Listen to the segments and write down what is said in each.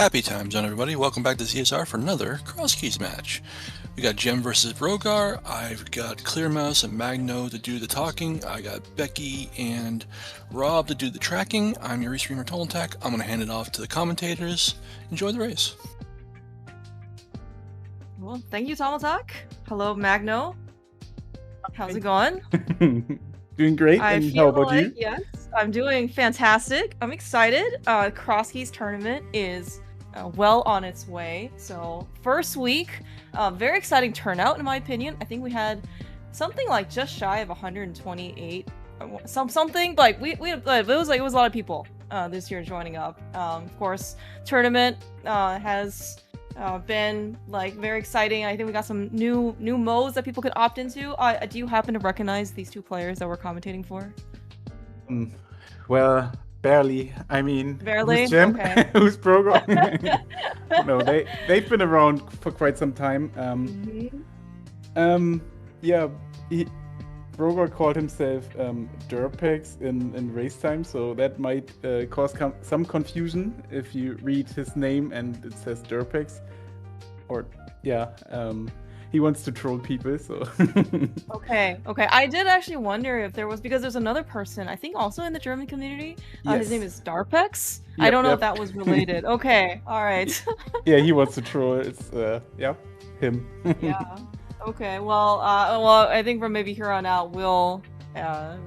Happy times on everybody. Welcome back to CSR for another Crosskeys match. We got Gem versus Brogor. I've got Clearmouse and Magno to do the talking. I got Becky and Rob to do the tracking. I'm your restreamer Tolentech. I'm going to hand it off to the commentators. Enjoy the race. Well, thank you, Tolentech. Hello, Magno. How's it going? Doing great. And how about you? Yes, I'm doing fantastic. I'm excited. Crosskeys tournament is well on its way. So first week, very exciting turnout in my opinion. I think we had something like just shy of 128, something like it was a lot of people this year joining up. Of course, tournament has been like very exciting. I think we got some new modes that people could opt into. Do you happen to recognize these two players that we're commentating for? Well, barely. I mean, barely. Who's Gem? Okay. Who's Brogor? No, they've been around for quite some time. Yeah, Brogor called himself Durpex in race time, so that might cause some confusion if you read his name and it says Durpex. Or yeah, he wants to troll people, so. Okay. I did actually wonder if there was, because there's another person, I think also in the German community. Yes. His name is Darpex. Yep, I don't know if that was related. Okay, all right. Yeah, he wants to troll. It's yeah, him. Yeah. Okay. Well, I think from maybe here on out we'll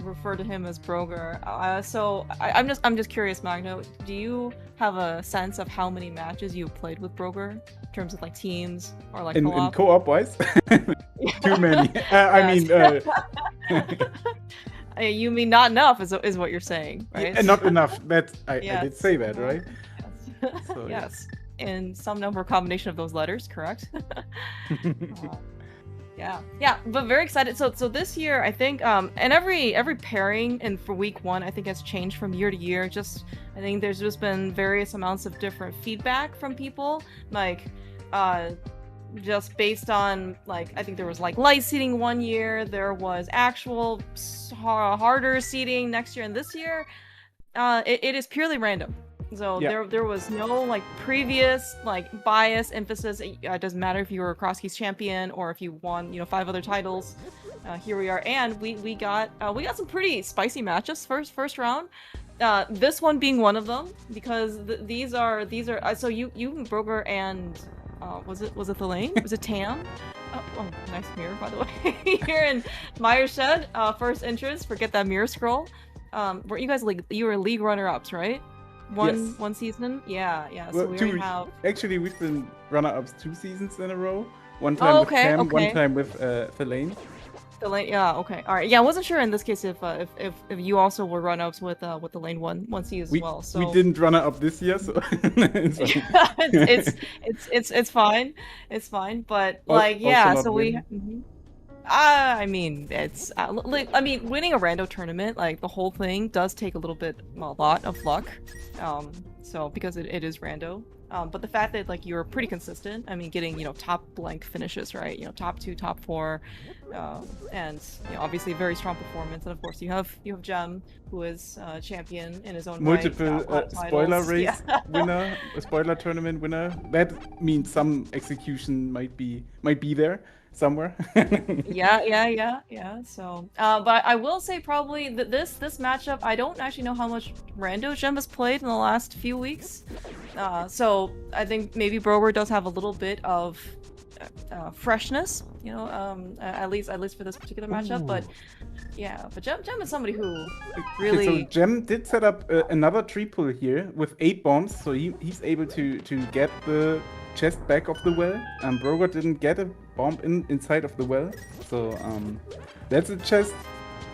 refer to him as Brogor. So I'm just curious, Magno. Do you have a sense of how many matches you've played with Brogor in terms of like teams or like co-op? In co-op wise, too many. I mean, you mean not enough is what you're saying, right? Yeah, not enough. I did say that, right? Yes. So, yes. In some number combination of those letters, correct? Yeah, but very excited. So this year, I think, and every pairing and for week one, I think has changed from year to year. I think there's just been various amounts of different feedback from people, like, just based on like, I think there was like light seating one year, there was actual harder seating next year, and this year, it is purely random. So yeah. there was no like previous like bias emphasis. It doesn't matter if you were a Crosskeys champion or if you won 5 other titles. Here we are, and we got some pretty spicy matchups first round. This one being one of them, because these are so you Brogor and was it the lane? Was it Tam? Oh, nice mirror by the way. Here in Meyer's Shed, first entrance. Forget that mirror scroll. Weren't you guys you were league runner-ups, right? One season? Yeah. Well, so actually, we've been runner-ups 2 seasons in a row. One time with Cam, one time with Fellaine. Fellaine, yeah, okay. Alright. Yeah, I wasn't sure in this case if you also were runner-ups with the lane one season as well. So we didn't runner-up this year, so it's fine. It's fine. But like yeah, so we I mean, it's winning a rando tournament, like the whole thing does take a lot of luck. So because it is rando. But the fact that like you're pretty consistent, I mean, getting top blank finishes, right? top 2, top 4, and obviously a very strong performance. And of course you have Gem, who is champion in his own multiple right. Spoiler race winner, a spoiler tournament winner. That means some execution might be there somewhere. yeah. So, but I will say probably that this matchup, I don't actually know how much rando Gem has played in the last few weeks. So I think maybe Brogor does have a little bit of freshness, at least for this particular matchup. Ooh. But yeah, but Gem is somebody who really. So Gem did set up another triple here with 8 bombs, so he's able to get the chest back of the well. Brogor didn't get a bomb inside of the well, so that's a chest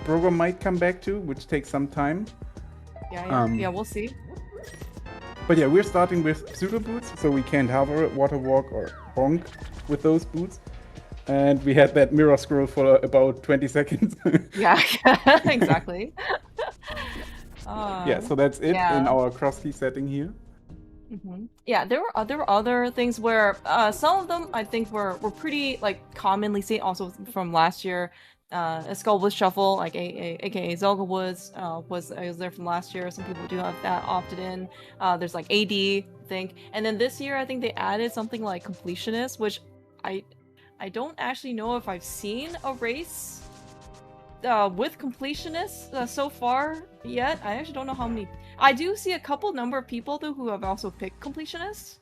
Brogor might come back to, which takes some time. Yeah, we'll see. But yeah, we're starting with pseudo boots, so we can't hover, water walk, or honk with those boots. And we had that mirror scroll for about 20 seconds. Yeah, exactly. Yeah, so that's it in our crosskey setting here. Yeah, there were other things where some of them I think were pretty like commonly seen also from last year. Skullwood Shuffle, like aka Zelda Woods, was there from last year. Some people do have that opted in. There's like AD, I think, and then this year I think they added something like Completionist, which I don't actually know if I've seen a race with Completionists so far yet. I actually don't know how many. I do see a couple number of people though who have also picked Completionists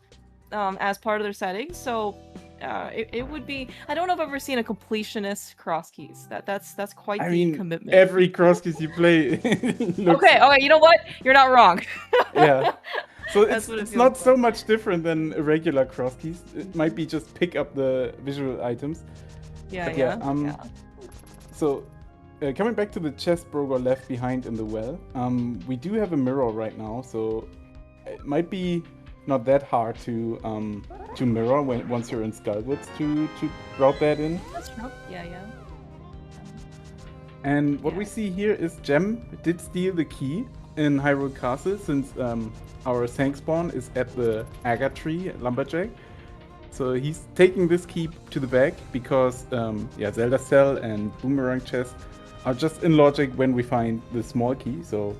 as part of their settings, so. It would be. I don't know if I've ever seen a completionist Crosskeys. That's quite the commitment. Every Crosskeys you play. Looks... Okay. You know what? You're not wrong. Yeah. So it's not so much different than a regular Crosskeys. It might be just pick up the visual items. Yeah. So coming back to the chest Brogor left behind in the well, we do have a mirror right now, so it might be not that hard to mirror once you're in Skullwoods to route that in. That's true. Yeah. And what we see here is Gem did steal the key in Hyrule Castle, since our Sank spawn is at the Aga tree Lumberjack. So he's taking this key to the back because Zelda Cell and Boomerang Chest are just in logic when we find the small key. So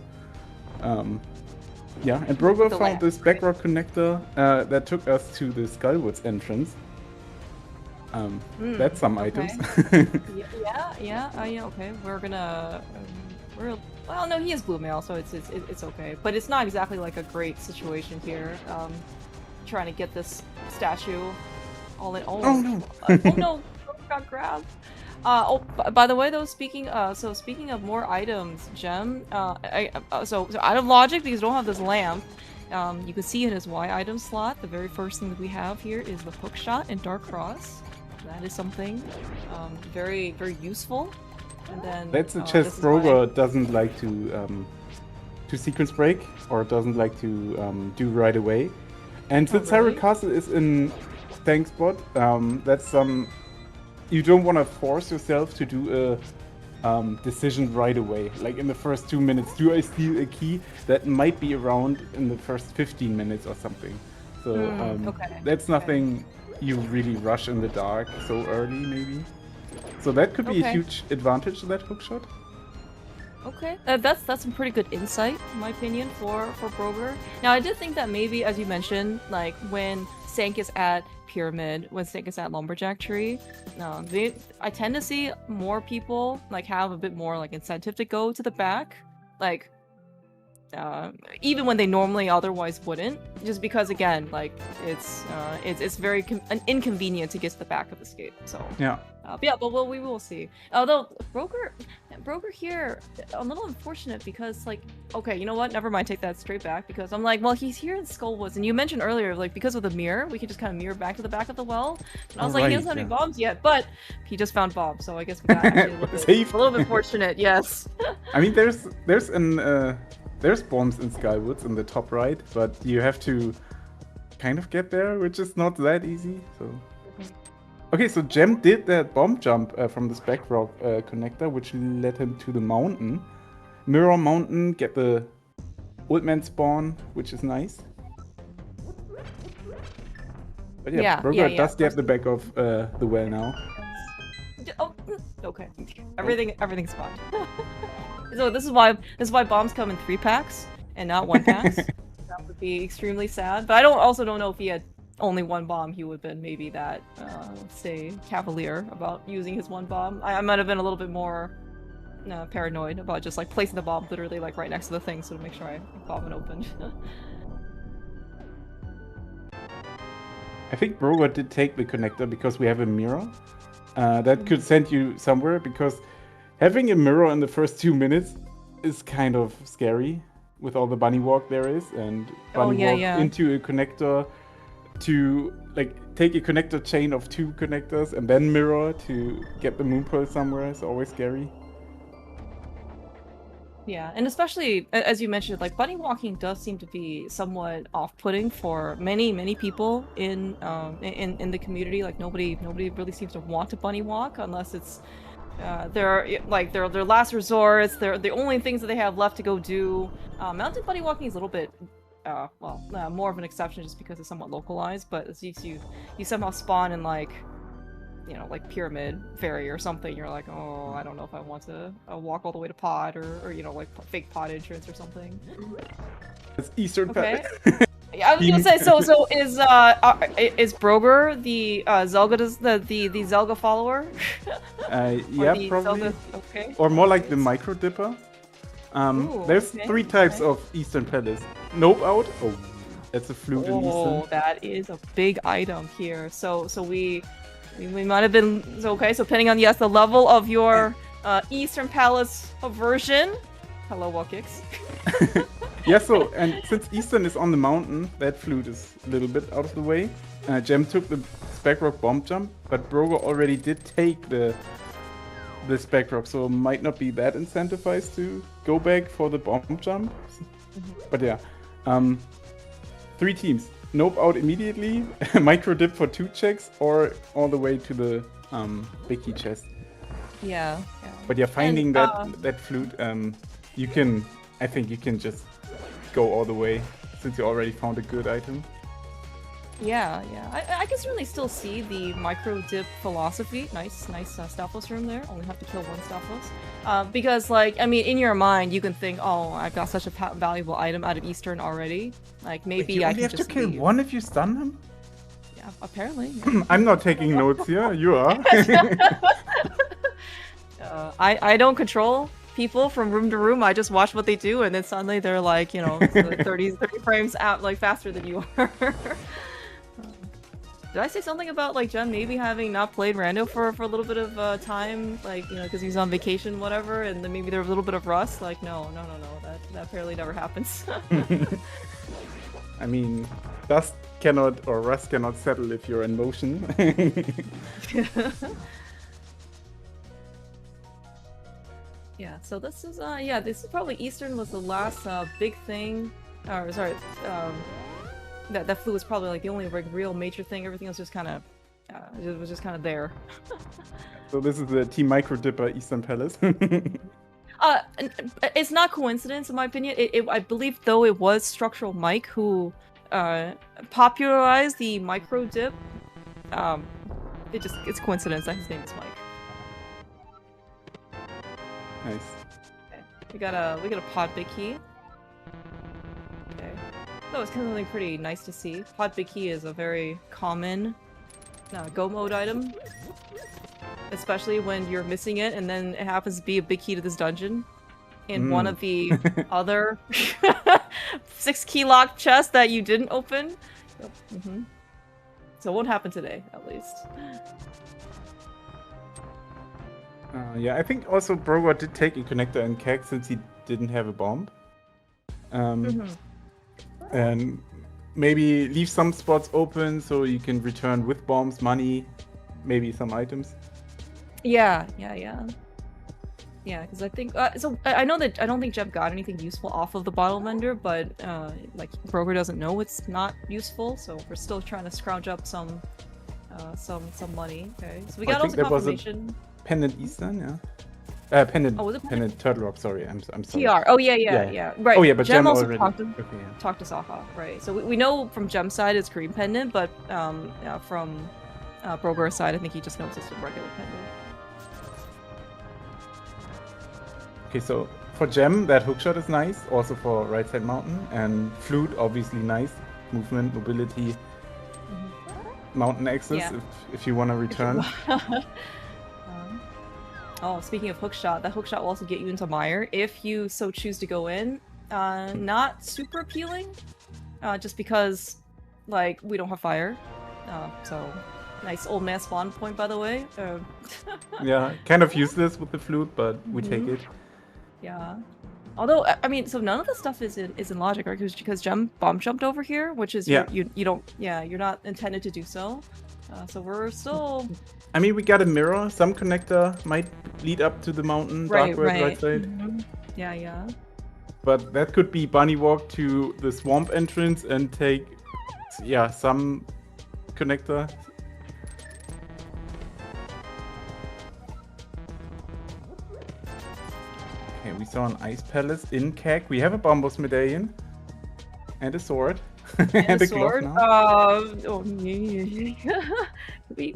and Brogor found this backrock connector that took us to the Skullwoods entrance. That's some items. Yeah. Okay, we're gonna. Well, no, he is blue mail, so it's okay. But it's not exactly like a great situation here. Trying to get this statue all in. Oh no! Oh no! Got grabbed. By the way, though, speaking of more items, Gem, so out of logic, because we don't have this lamp, you can see in his Y item slot, the very first thing that we have here is the hook shot and Dark Cross. That is something very, very useful. And then that's a chest Brogor doesn't like to sequence break, or doesn't like to do right away. And since Hyrule Castle is in tank spot, that's you don't want to force yourself to do a decision right away. Like in the first 2 minutes, do I steal a key that might be around in the first 15 minutes or something? So that's nothing you really rush in the dark so early, maybe. So that could be a huge advantage to that hookshot. Okay, that's some pretty good insight, in my opinion, for Brogor. Now, I did think that maybe, as you mentioned, like when Sank is at Pyramid, when Sank is at Lumberjack Tree, I tend to see more people like have a bit more like incentive to go to the back, like even when they normally otherwise wouldn't, just because again, like it's very inconvenient to get to the back of the skate. So but we will see. Although Brogor here, a little unfortunate because like, okay, you know what? Never mind, take that straight back, because I'm like, well, he's here in Skullwoods, and you mentioned earlier, like, because of the mirror, we could just kind of mirror back to the back of the well. And I was like, he doesn't have any bombs yet, but he just found bombs, so I guess we got actually a little bit fortunate, yes. I mean, there's bombs in Skullwoods in the top right, but you have to kind of get there, which is not that easy. So. Okay, so Gem did that bomb jump from this back rock connector, which led him to the mountain. Mirror Mountain, get the old man spawn, which is nice. But Brogor does get the back of the well now. Oh, okay. Everything's fine. So this is why bombs come in 3-packs and not 1-packs. That would be extremely sad. But I also don't know if he had only one bomb, he would have been maybe that, say, cavalier about using his one bomb. I might have been a little bit more paranoid about just like placing the bomb literally like right next to the thing, so to make sure I bomb it open. I think Brogor did take the connector because we have a mirror. That could send you somewhere, because having a mirror in the first 2 minutes is kind of scary with all the bunny walk there is, and bunny walk into a connector to like take a connector chain of 2 connectors and then mirror to get the moon pearl somewhere is always scary. Yeah, and especially as you mentioned, like bunny walking does seem to be somewhat off-putting for many people in the community. Like nobody really seems to want to bunny walk unless it's their last resorts. They're the only things that they have left to go do. Mountain bunny walking is a little bit more of an exception just because it's somewhat localized, but you somehow spawn in like you know, like pyramid fairy or something, you're like, oh, I don't know if I want to walk all the way to pod or you know, like fake pod entrance or something. It's Eastern Palace. Yeah, I was gonna say, so is Brogor the the Zelda follower? Yeah, probably. Zelda, okay. Or more like the Micro Dipper. Ooh, there's okay, 3 types of Eastern Palace. Nope out. Oh, that's a flute in Eastern. Oh, that is a big item here. So we might have been okay. So depending on the level of your Eastern Palace aversion. Hello, Walkix. Yeah, so, and since Eastern is on the mountain, that flute is a little bit out of the way. Gem took the Spec Rock bomb jump, but Brogor already did take the Spec Rock, so might not be that incentivized to go back for the bomb jump. But yeah, 3 teams. Nope out immediately, micro dip for 2 checks, or all the way to the big key chest. Yeah. But yeah, finding that flute, I think you can just go all the way, since you already found a good item. Yeah. I can certainly still see the micro dip philosophy. Nice Stalfos room there. Only have to kill 1 Stalfos. Because, like, I mean, in your mind, you can think, oh, I've got such a valuable item out of Eastern already. Like, maybe I can just have to kill 1 if you stun him? Yeah, apparently. I'm not taking notes here. You are. I don't control people from room to room. I just watch what they do, and then suddenly they're like, you know, 30 frames out, like, faster than you are. Did I say something about, like, Jem maybe having not played Rando for a little bit of time, like, you know, because he's on vacation, whatever, and then maybe there was a little bit of rust? Like, no, that apparently never happens. I mean, dust cannot, or rust cannot settle if you're in motion. Yeah, so this is this is probably Eastern was the last big thing, or sorry, that flute was probably like the only like real major thing. Everything else just kind of, it was just kind of there. So this is the Team Micro Dipper Eastern Palace. It's not coincidence in my opinion. I believe though it was Structural Mike who popularized the micro dip. It's coincidence that his name is Mike. Nice. Okay. We got a pod big key. Okay. That was kind of something pretty nice to see. Pod big key is a very common go mode item. Especially when you're missing it and then it happens to be a big key to this dungeon. In one of the other 6 key lock chests that you didn't open. Yep. So it won't happen today, at least. Yeah, I think also Brogor did take a connector in Keg since he didn't have a bomb. And maybe leave some spots open so you can return with bombs, money, maybe some items. Yeah, because I think so. I know that I don't think Jeb got anything useful off of the bottle vendor, but like Brogor doesn't know it's not useful, so we're still trying to scrounge up some money. Okay, so we got also confirmation. Pendant Eastern, yeah. Pendant. Oh, was it Pendant Turtle Rock? Sorry, I'm sorry. TR. Oh yeah. Right. Oh yeah, but Gem also already talked to Saha, right? So we know from Gem's side it's green pendant, but from Brogor's side, I think he just knows it's a regular pendant. Okay, so for Gem, that hookshot is nice. Also for right side mountain, and flute obviously nice. Movement, mobility, mountain access. If you want to return. Oh, speaking of hookshot, that hookshot will also get you into Mire if you so choose to go in. Not super appealing, just because, like, we don't have fire. So, nice old man spawn point, by the way. Yeah, kind of useless with the flute, but we take it. Yeah. Although, I mean, so none of the stuff is in logic, right? Because Gem bomb jumped over here, which is you don't, you're not intended to do so. So we're still. I mean, we got a mirror. Some connector might lead up to the mountain, right side. Yeah. But that could be bunny walk to the swamp entrance and take, some connector. Okay, we saw an ice palace in Keg. We have a Bombos medallion and a sword. And the a sword. glove now?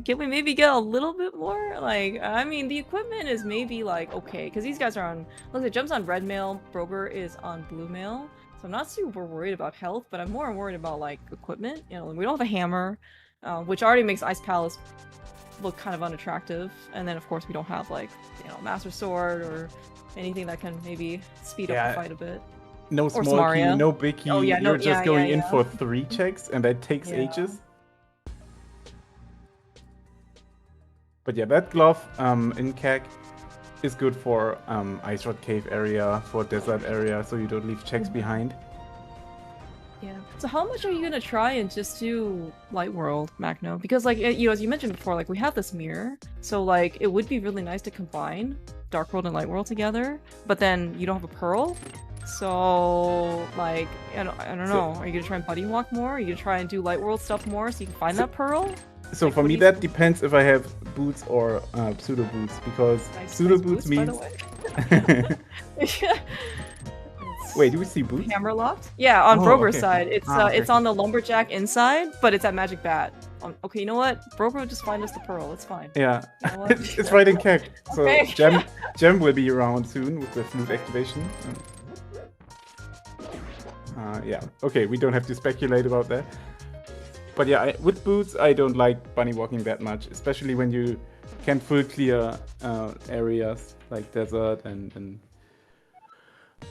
Can we maybe get a little bit more? Like, I mean, the equipment is maybe like okay, because these guys are on. Look, it jumps on red mail. Brogor is on blue mail. So I'm not super worried about health, but I'm more worried about like equipment. You know, we don't have a hammer, which already makes Ice Palace look kind of unattractive. And then of course we don't have like, you know, Master Sword or anything that can maybe speed up the fight a bit. No Or small key, Samaria. no big key. Oh, yeah, You're just going in yeah. for 3 checks, and that takes ages. But yeah, that glove in CAC is good for Ice Rod Cave area, for desert area, so you don't leave checks behind. Yeah. So how much are you gonna try and just do Light World, Magno? Because like, you know, as you mentioned before, like we have this mirror, so like it would be really nice to combine Dark World and Light World together, but then you don't have a pearl. So like, I don't know. Are you gonna try and buddy walk more? Are you gonna try and do Light World stuff more so you can find that pearl? So like, for me, that depends if I have boots or pseudo boots, because pseudo boots means. Wait, do we see boots? Hammer locked? Yeah, on Brogor's okay. side. It's it's on the lumberjack inside, but it's at Magic Bat. Okay, you know what? Brogor just find us the pearl. It's fine. Yeah, you know it's right in CAC. So okay. Gem will be around soon with the flute activation. Yeah, okay, we don't have to speculate about that. But yeah, with boots, I don't like bunny walking that much, especially when you can full clear areas like desert and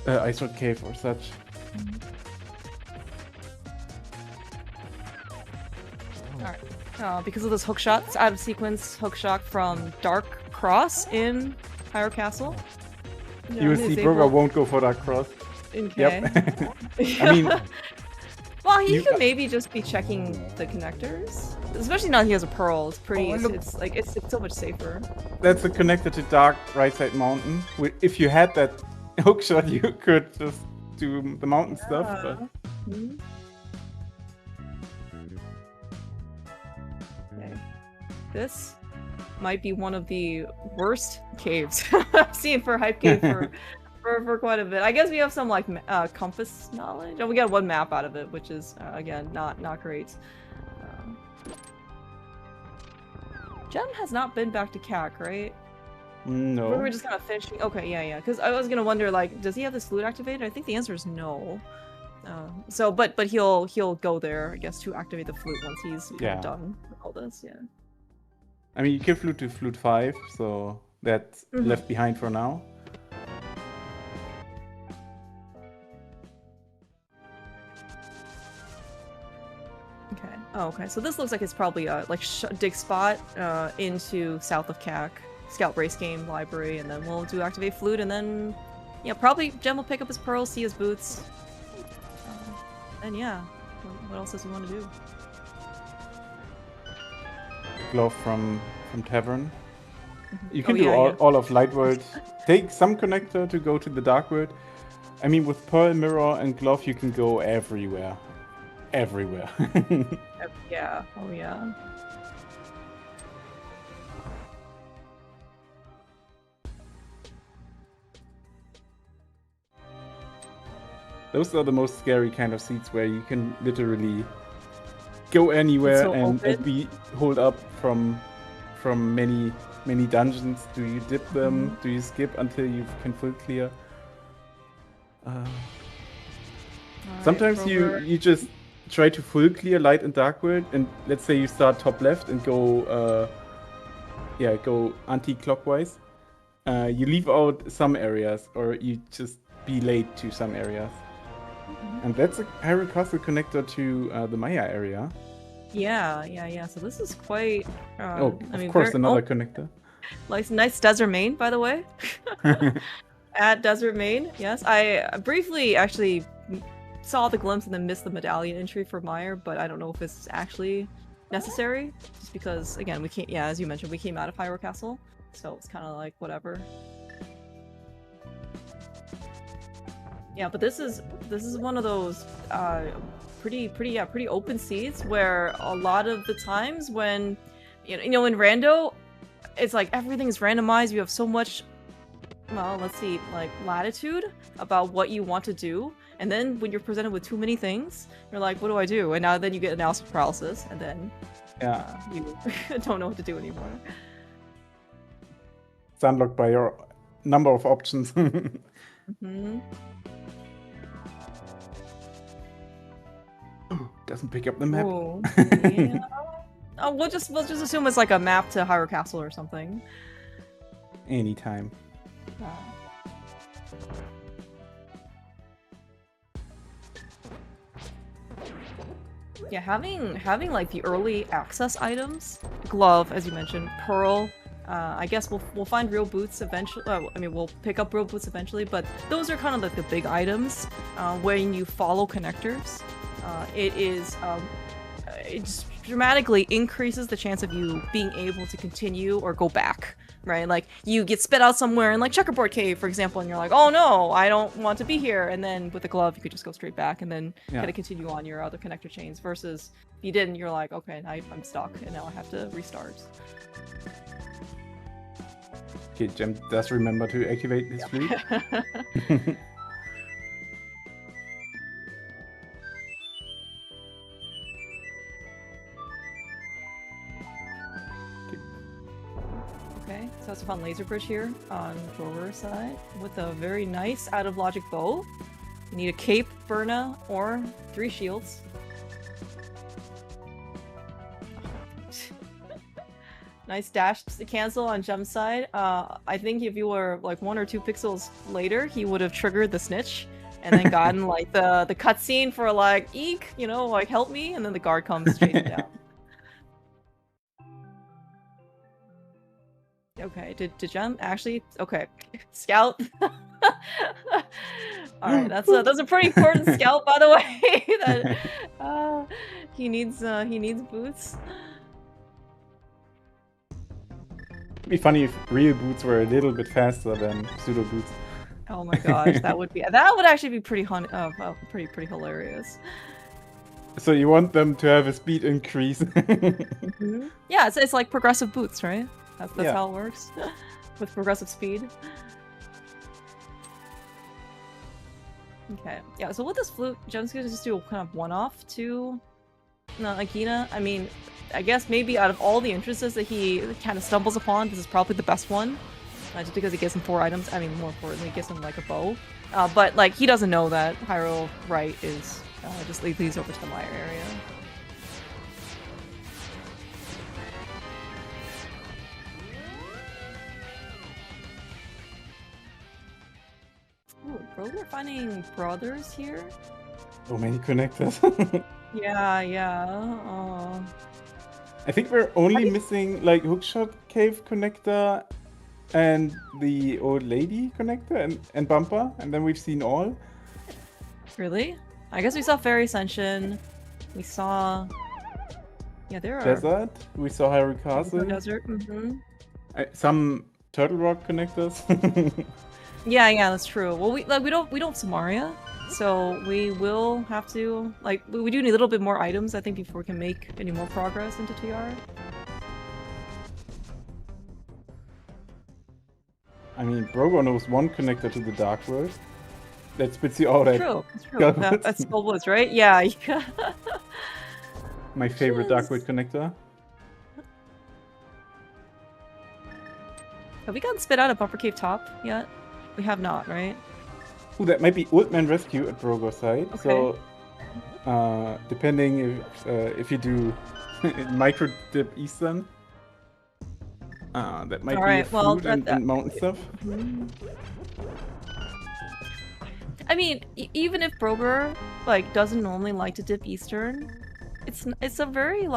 Ice Rod Cave or such. Alright. Because of this hook shot, it's out of sequence hook shot from Dark Cross in Hyrule Castle. You will see Brogor won't go for Dark Cross. Okay. Yep. I mean... Well, he could maybe just be checking the connectors. Especially now he has a pearl. It's pretty, it's like, it's so much safer. That's a connector to Dark Right Side Mountain. If you had that hook shot, you could just do the mountain stuff. But... Okay. This might be one of the worst caves I've seen for Hype Cave for quite a bit. I guess we have some like compass knowledge, and we got one map out of it, which is again not great. Gem has not been back to CAC, right? No. We were just kind of fishing. Okay, yeah. Because I was gonna wonder, like, does he have this flute activated? I think the answer is no. So, but he'll go there, I guess, to activate the flute once he's done with all this. Yeah. I mean, you can flute to flute 5, so that's left behind for now. Okay. Oh, okay. So this looks like it's probably a dig spot into south of CAC, Scout Race Game Library, and then we'll do activate flute, and then yeah, probably Gem will pick up his pearls, see his boots, and yeah, what else does he want to do? Glove from Tavern. You can do all of Light World. Take some connector to go to the Dark World. I mean, with Pearl, Mirror, and Glove, you can go everywhere. Everywhere. Yeah. Oh yeah. Those are the most scary kind of seats where you can literally go anywhere and be hold up from many dungeons. Do you dip them? Do you skip until you can full clear? Sometimes you just try to full clear Light and Dark World, and let's say you start top left and go go anti-clockwise. You leave out some areas, or you just be late to some areas. And that's a Hyrule Castle connector to the Maya area. Yeah. So this is quite. Of course, another connector. Nice desert main, by the way. At Desert Main, yes. I briefly actually saw the glimpse and then missed the medallion entry for Meyer, but I don't know if it's actually necessary. Just because, again, we came, as you mentioned, we came out of Hyrule Castle, so it's kind of like whatever. Yeah, but this is one of those pretty open seats where a lot of the times when you know in rando, it's like everything's randomized. You have so much, well, let's see, like latitude about what you want to do, And then when you're presented with too many things, you're like, what do I do? And now then you get analysis paralysis, and then you don't know what to do anymore. It's unlocked by your number of options. Doesn't pick up the map. Ooh, yeah. Oh, we'll just assume it's like a map to Hyrule Castle or something. Anytime. Yeah, having like the early access items, glove as you mentioned, pearl. I guess we'll find real boots eventually. I mean, we'll pick up real boots eventually, but those are kind of like the big items. When you follow connectors, it just dramatically increases the chance of you being able to continue or go back. Right, like you get spit out somewhere in like Checkerboard Cave, for example, and you're like, oh no, I don't want to be here. And then with the glove, you could just go straight back and then kind of continue on your other connector chains. Versus if you didn't, you're like, okay, I'm stuck, and now I have to restart. Okay, Gem does remember to activate this flute. Okay, so that's a fun laser bridge here on Brogor's side with a very nice out of logic bow. You need a cape, Burna, or 3 shields. Nice dash to cancel on Gem's side. I think if you were like 1 or 2 pixels later, he would have triggered the snitch and then gotten like the cutscene for like, eek, you know, like help me, and then the guard comes chasing down. Okay, did Gem actually? Okay, scout. All right, that's a pretty important scout, by the way. That he needs boots. It'd be funny if real boots were a little bit faster than pseudo boots. Oh my gosh, that would actually be pretty pretty hilarious. So you want them to have a speed increase? Yeah, it's like progressive boots, right? That's how it works with progressive speed. Okay, yeah. So with this flute, Gem's gonna just do a kind of one-off to Agina. I mean, I guess maybe out of all the entrances that he kind of stumbles upon, this is probably the best one. Just because it gives him 4 items. I mean, more importantly, it gives him like a bow. But like he doesn't know that Hyrule Right is just lead these over to the Mire area. Ooh, Brogor finding brothers here. So many connectors. Yeah. I think we're only missing like Hookshot Cave connector and the old lady connector and Bumper, and then we've seen all. Really? I guess we saw Fairy Ascension. We saw... Yeah, there are... Desert. We saw Hyrule Castle. Desert. Some Turtle Rock connectors. Yeah, that's true. Well, we don't have Samaria, so we will have to we do need a little bit more items, I think, before we can make any more progress into TR. I mean, Brogor knows one connector to the Dark World. That spits you out at... True. That's Skullwoods, right? Yeah. My favorite Dark World connector. Have we gotten spit out at Bumper Cave Top yet? We have not, right? Ooh, that might be Old Man Rescue at Brogor's side. Okay. So, depending if you do Micro Dip Eastern, that might be a food and mountain stuff. I mean, even if Brogor doesn't normally like to dip Eastern, it's a very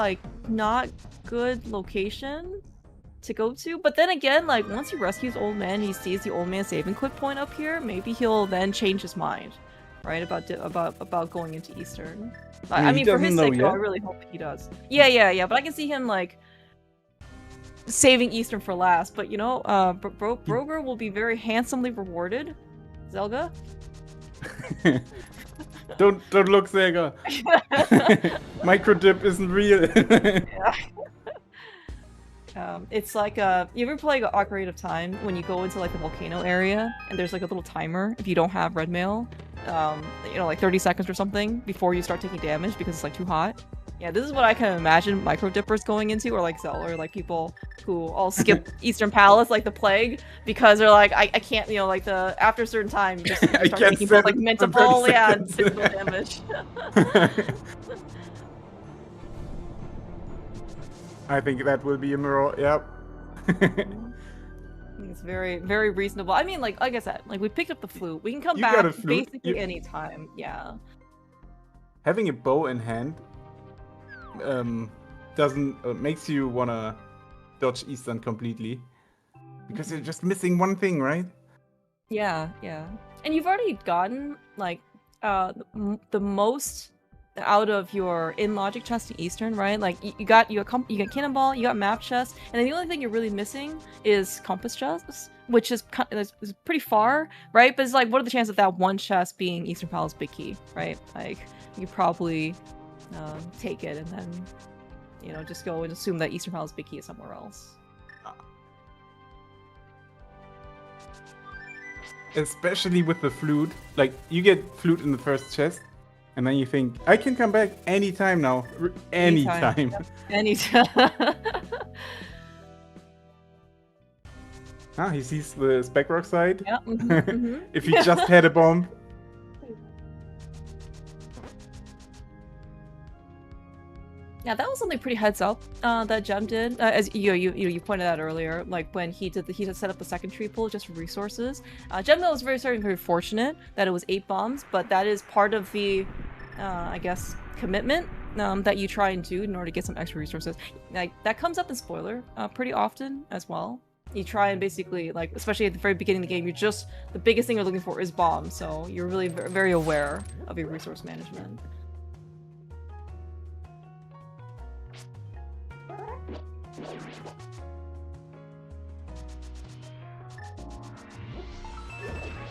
not good location to go to. But then again, once he rescues Old Man, he sees the Old Man saving quick point up here. Maybe he'll then change his mind, right? About going into Eastern. I mean, for his sake, though, I really hope he does. Yeah. But I can see him saving Eastern for last. But you know, Brogor will be very handsomely rewarded. Zelda. Don't look, Sega. Micro dip isn't real. Yeah. It's like you ever play Ocarina of Time when you go into the volcano area and there's a little timer if you don't have red mail, you know, like 30 seconds or something before you start taking damage because it's like too hot. Yeah, this is what I can imagine micro dippers going into, or like Zelda, or like people who all skip Eastern Palace like the plague because they're like, I can't, you know, like after a certain time you just start taking both like mintable, and physical damage. I think that will be a mirror. Yep. It's very, very reasonable. I mean, like I said, like we picked up the flute. We can come back basically anytime. Yeah. Having a bow in hand doesn't makes you wanna dodge Eastern completely because you're just missing one thing, right? Yeah, yeah. And you've already gotten like the most out of your in logic chest in Eastern, right? Like you got cannonball, you got map chest, and then the only thing you're really missing is compass chest, which is pretty far, right? But it's like, what are the chances of that one chest being Eastern Palace big key, right? Like you probably take it and then, you know, just go and assume that Eastern Palace big key is somewhere else. Especially with the flute, like you get flute in the first chest. And then you think, I can come back anytime now. Anytime. Yep. Anytime. He sees the spec rock side. Yep. If he just had a bomb. Yeah, that was something pretty heads up that Gem did. As you pointed out earlier, like when he did set up the second tree pool just for resources. Gem though was very fortunate that it was 8 bombs, but that is part of the, I guess, commitment that you try and do in order to get some extra resources. Like that comes up in spoiler pretty often as well. You try and basically, like, especially at the very beginning of the game, the biggest thing you're looking for is bombs, so you're really very aware of your resource management.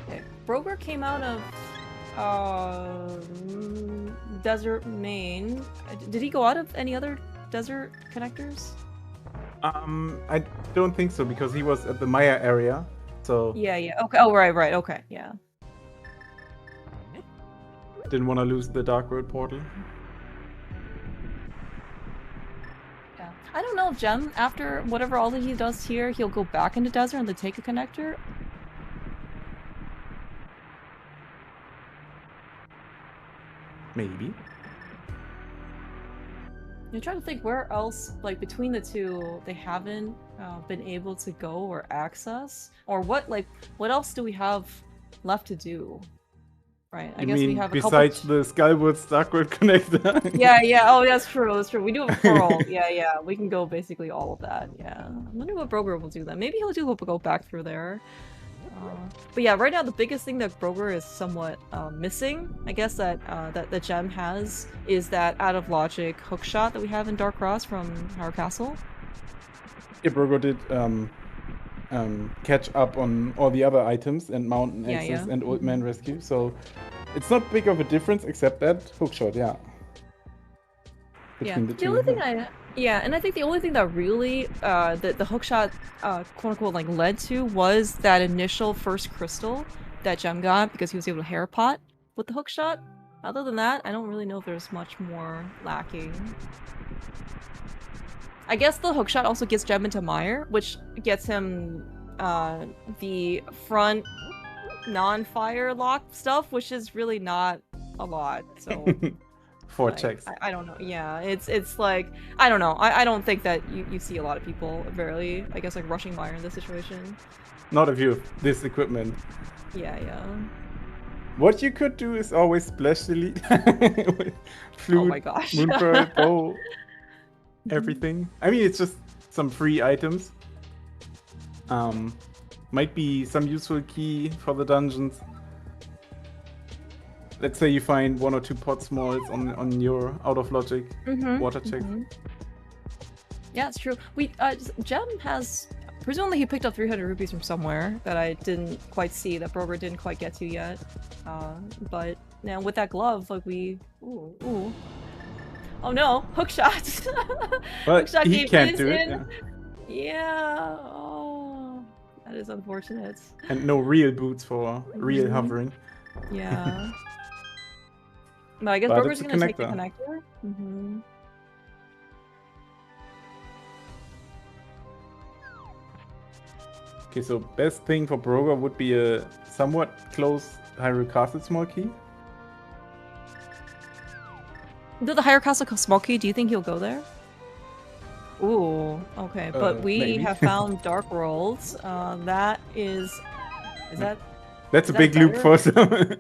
Okay, Brogor came out of Desert Main. Did he go out of any other desert connectors? I don't think so, because he was at the Maya area. So yeah. Okay. Oh, right. Okay. Yeah. Didn't want to lose the Dark World portal. Yeah. I don't know if Gem, after whatever all that he does here, he'll go back into desert and then take a connector. Maybe. I'm trying to think where else, like between the two, they haven't been able to go or access, or what else do we have left to do? Right. I guess we have a besides the Skyward Starkward connector. Yeah. Oh, that's true. We do have a portal. Yeah. We can go basically all of that. Yeah. I wonder what Brogor will do then. Maybe he'll go back through there. But yeah, right now the biggest thing that Brogor is somewhat missing, I guess, that the Gem has, is that out of logic hookshot that we have in Dark Cross from Howard Castle. Yeah, Brogor did catch up on all the other items and Mountain Access and Old Man Rescue, so it's not big of a difference except that hookshot, yeah. Between the two. Only thing and I think the only thing that really the hookshot quote unquote like led to was that initial first crystal that Gem got because he was able to hair pot with the hookshot. Other than that, I don't really know if there's much more lacking. I guess the hookshot also gets Gem into Mire, which gets him the front non-fire lock stuff, which is really not a lot. So 4 checks. I don't know. Yeah, it's like, I don't know. I don't think that you see a lot of people barely, I guess, like rushing Mire in this situation. Not if you have this equipment. Yeah. What you could do is always splash delete. Flute, oh my gosh. Moonpearl, bow, everything. I mean, it's just some free items. Might be some useful key for the dungeons. Let's say you find 1 or 2 pot smalls on your out of logic water check. Yeah, it's true. Gem has, presumably he picked up 300 rupees from somewhere that I didn't quite see, that Brogor didn't quite get to yet. But now with that glove, like ooh. Oh no, hookshot. But hookshot he can't do it. Yeah. Oh, that is unfortunate. And no real boots for real hovering. Yeah. But I guess But Brogor's it's a gonna take the connector. connector. Mm-hmm. Okay, so best thing for Brogor would be a somewhat close Hyrule Castle small key. Do the Higher Castle small key, do you think he'll go there? Ooh, okay. But we maybe. have found Dark Worlds. That is that... That's is a that big loop better? for some.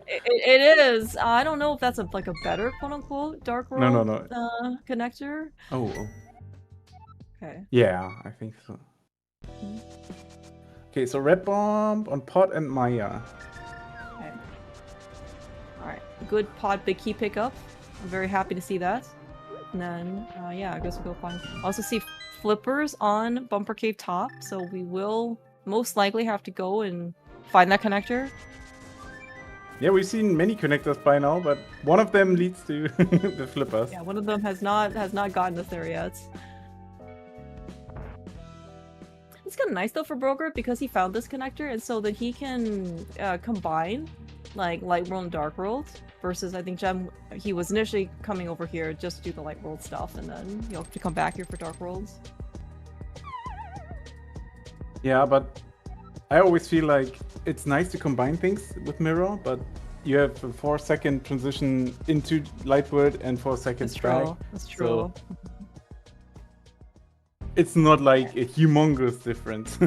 It is. I don't know if that's like a better quote-unquote Dark World No. connector. Oh. Okay. Yeah, I think so. Okay, so Red Bomb on Pot and Maya. Okay. Alright. Good pod big key pickup. I'm very happy to see that. And then, yeah, I guess we'll go find... I also see flippers on Bumper Cave top, so we will most likely have to go and find that connector. Yeah, we've seen many connectors by now, but one of them leads to the flippers. Yeah, one of them has not gotten us there yet. It's kind of nice though for Brogor because he found this connector, and so that he can combine like Light World and Dark World. Versus, I think Gem, he was initially coming over here just to do the Light World stuff, and then he'll have to come back here for Dark Worlds. Yeah, but I always feel like it's nice to combine things with Mirror, but you have a 4-second transition into Light World and 4 seconds back. That's true. So it's not like a humongous difference.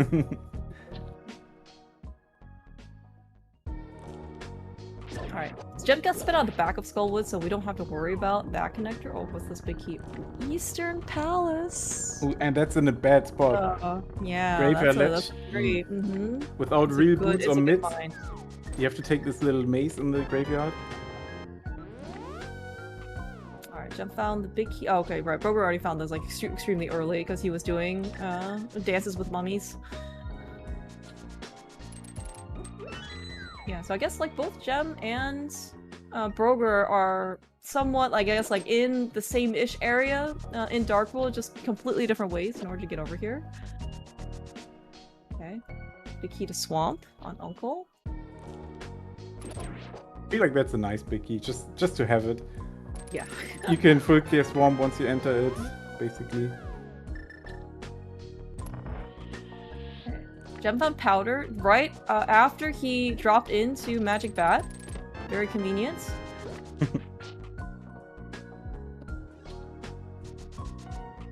Alright, so Gem got spit on the back of Skullwood, so we don't have to worry about that connector. Oh, what's this big key? Eastern Palace! Ooh, and that's in a bad spot. Yeah, Graveyard that's ledge. great. Without It's real good- boots it's or a good mids, find. you have to take this little maze in the graveyard. Alright, Gem found the big key. Oh, okay, right. Brogor already found those like extremely early because he was doing dances with mummies. Yeah, so I guess like both Gem and Brogor are somewhat, I guess, like in the same-ish area in Dark World, just completely different ways in order to get over here. Okay. Big key to Swamp on Uncle. I feel like that's a nice big key, just to have it. Yeah. You can full clear Swamp once you enter it, basically. Gem found Powder right after he dropped into Magic Bat. Very convenient.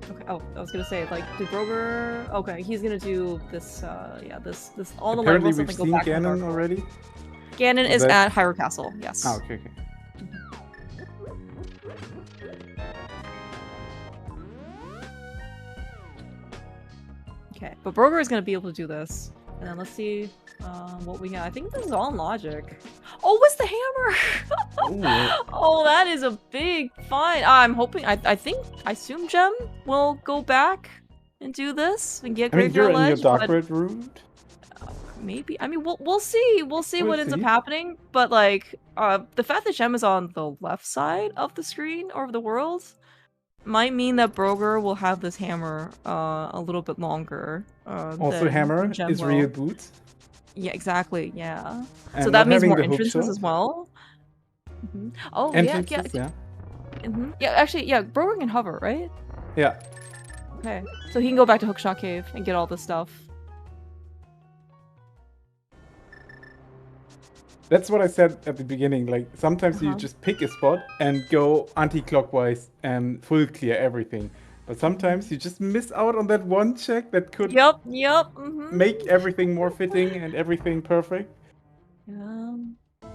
Okay, oh, I was gonna say, like, did Brogor... Okay, he's gonna do this, yeah, this all the Apparently levels we've go seen back to Ganon Dark World. already. Ganon is that- at Hyrule Castle, yes. Ah, okay. Okay, but Brogor is gonna be able to do this. And then let's see what we got. I think this is all in logic. Oh, it's the hammer! Oh, that is a big find. I'm hoping, I assume Gem will go back and do this and get I mean, you're Graveyard in your Ledge, Dark World route. maybe. I mean, we'll see. We'll see what ends up happening. But like, the fact that Gem is on the left side of the screen or of the world might mean that Brogor will have this hammer a little bit longer. Also, hammer Gem is will. real boots. Yeah, exactly. Yeah. And So not that means having more the hook entrances shot. as well. Oh Entrances, yeah. yeah. Yeah, actually, yeah. Brogor can hover, right? Yeah. Okay, so he can go back to Hookshot Cave and get all this stuff. That's what I said at the beginning. Like, sometimes you just pick a spot and go anti-clockwise and full clear everything. But sometimes you just miss out on that one check that could Yep. make everything more fitting and everything perfect.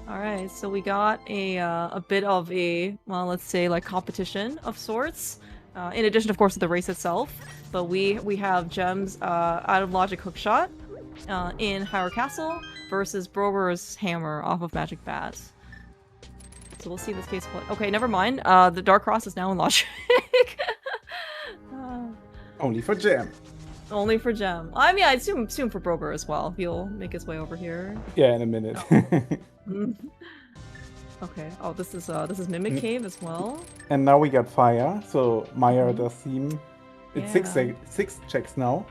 Alright, so we got a bit of a, well, let's say like competition of sorts. In addition, of course, to the race itself. But we have Gem's out of logic hookshot in Hyrule Castle versus Brogor's hammer off of Magic Bat. So we'll see this case. Okay, never mind. The Dark Cross is now in logic. Only for Gem. Only for Gem. I mean, I assume for Brogor as well. He'll make his way over here. Yeah, in a minute. Okay. Oh, this is Mimic Cave as well. And now we got fire, so Maya does seem... It's 6 checks now.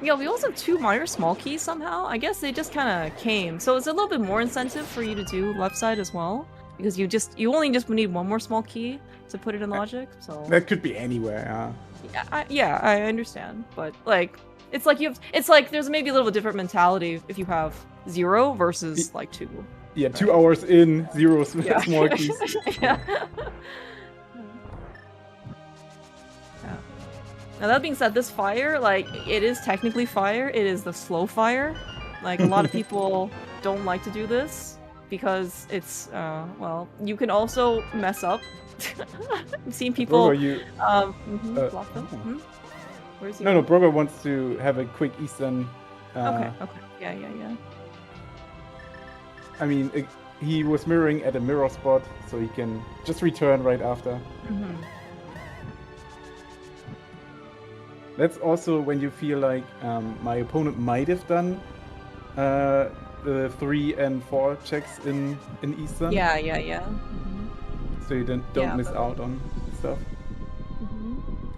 Yeah, we also have 2 minor small keys somehow. I guess they just kind of came. So it's a little bit more incentive for you to do left side as well. Because you only just need 1 more small key to put it in logic, so... That could be anywhere, yeah, I understand. But, like, it's like there's maybe a little bit different mentality if you have 0 versus, like, 2. Yeah, right? 2 hours in, 0 small keys. Yeah. Now that being said, this fire, like, it is technically fire. It is the slow fire. Like, a lot of people don't like to do this because it's, well, you can also mess up. I've seen people block them. Where's he? No, Brogor wants to have a quick Eastern. Okay. Yeah. I mean, he was mirroring at a mirror spot, so he can just return right after. That's also when you feel like my opponent might have done the 3 and 4 checks in Eastern. Yeah. So you don't miss out on stuff.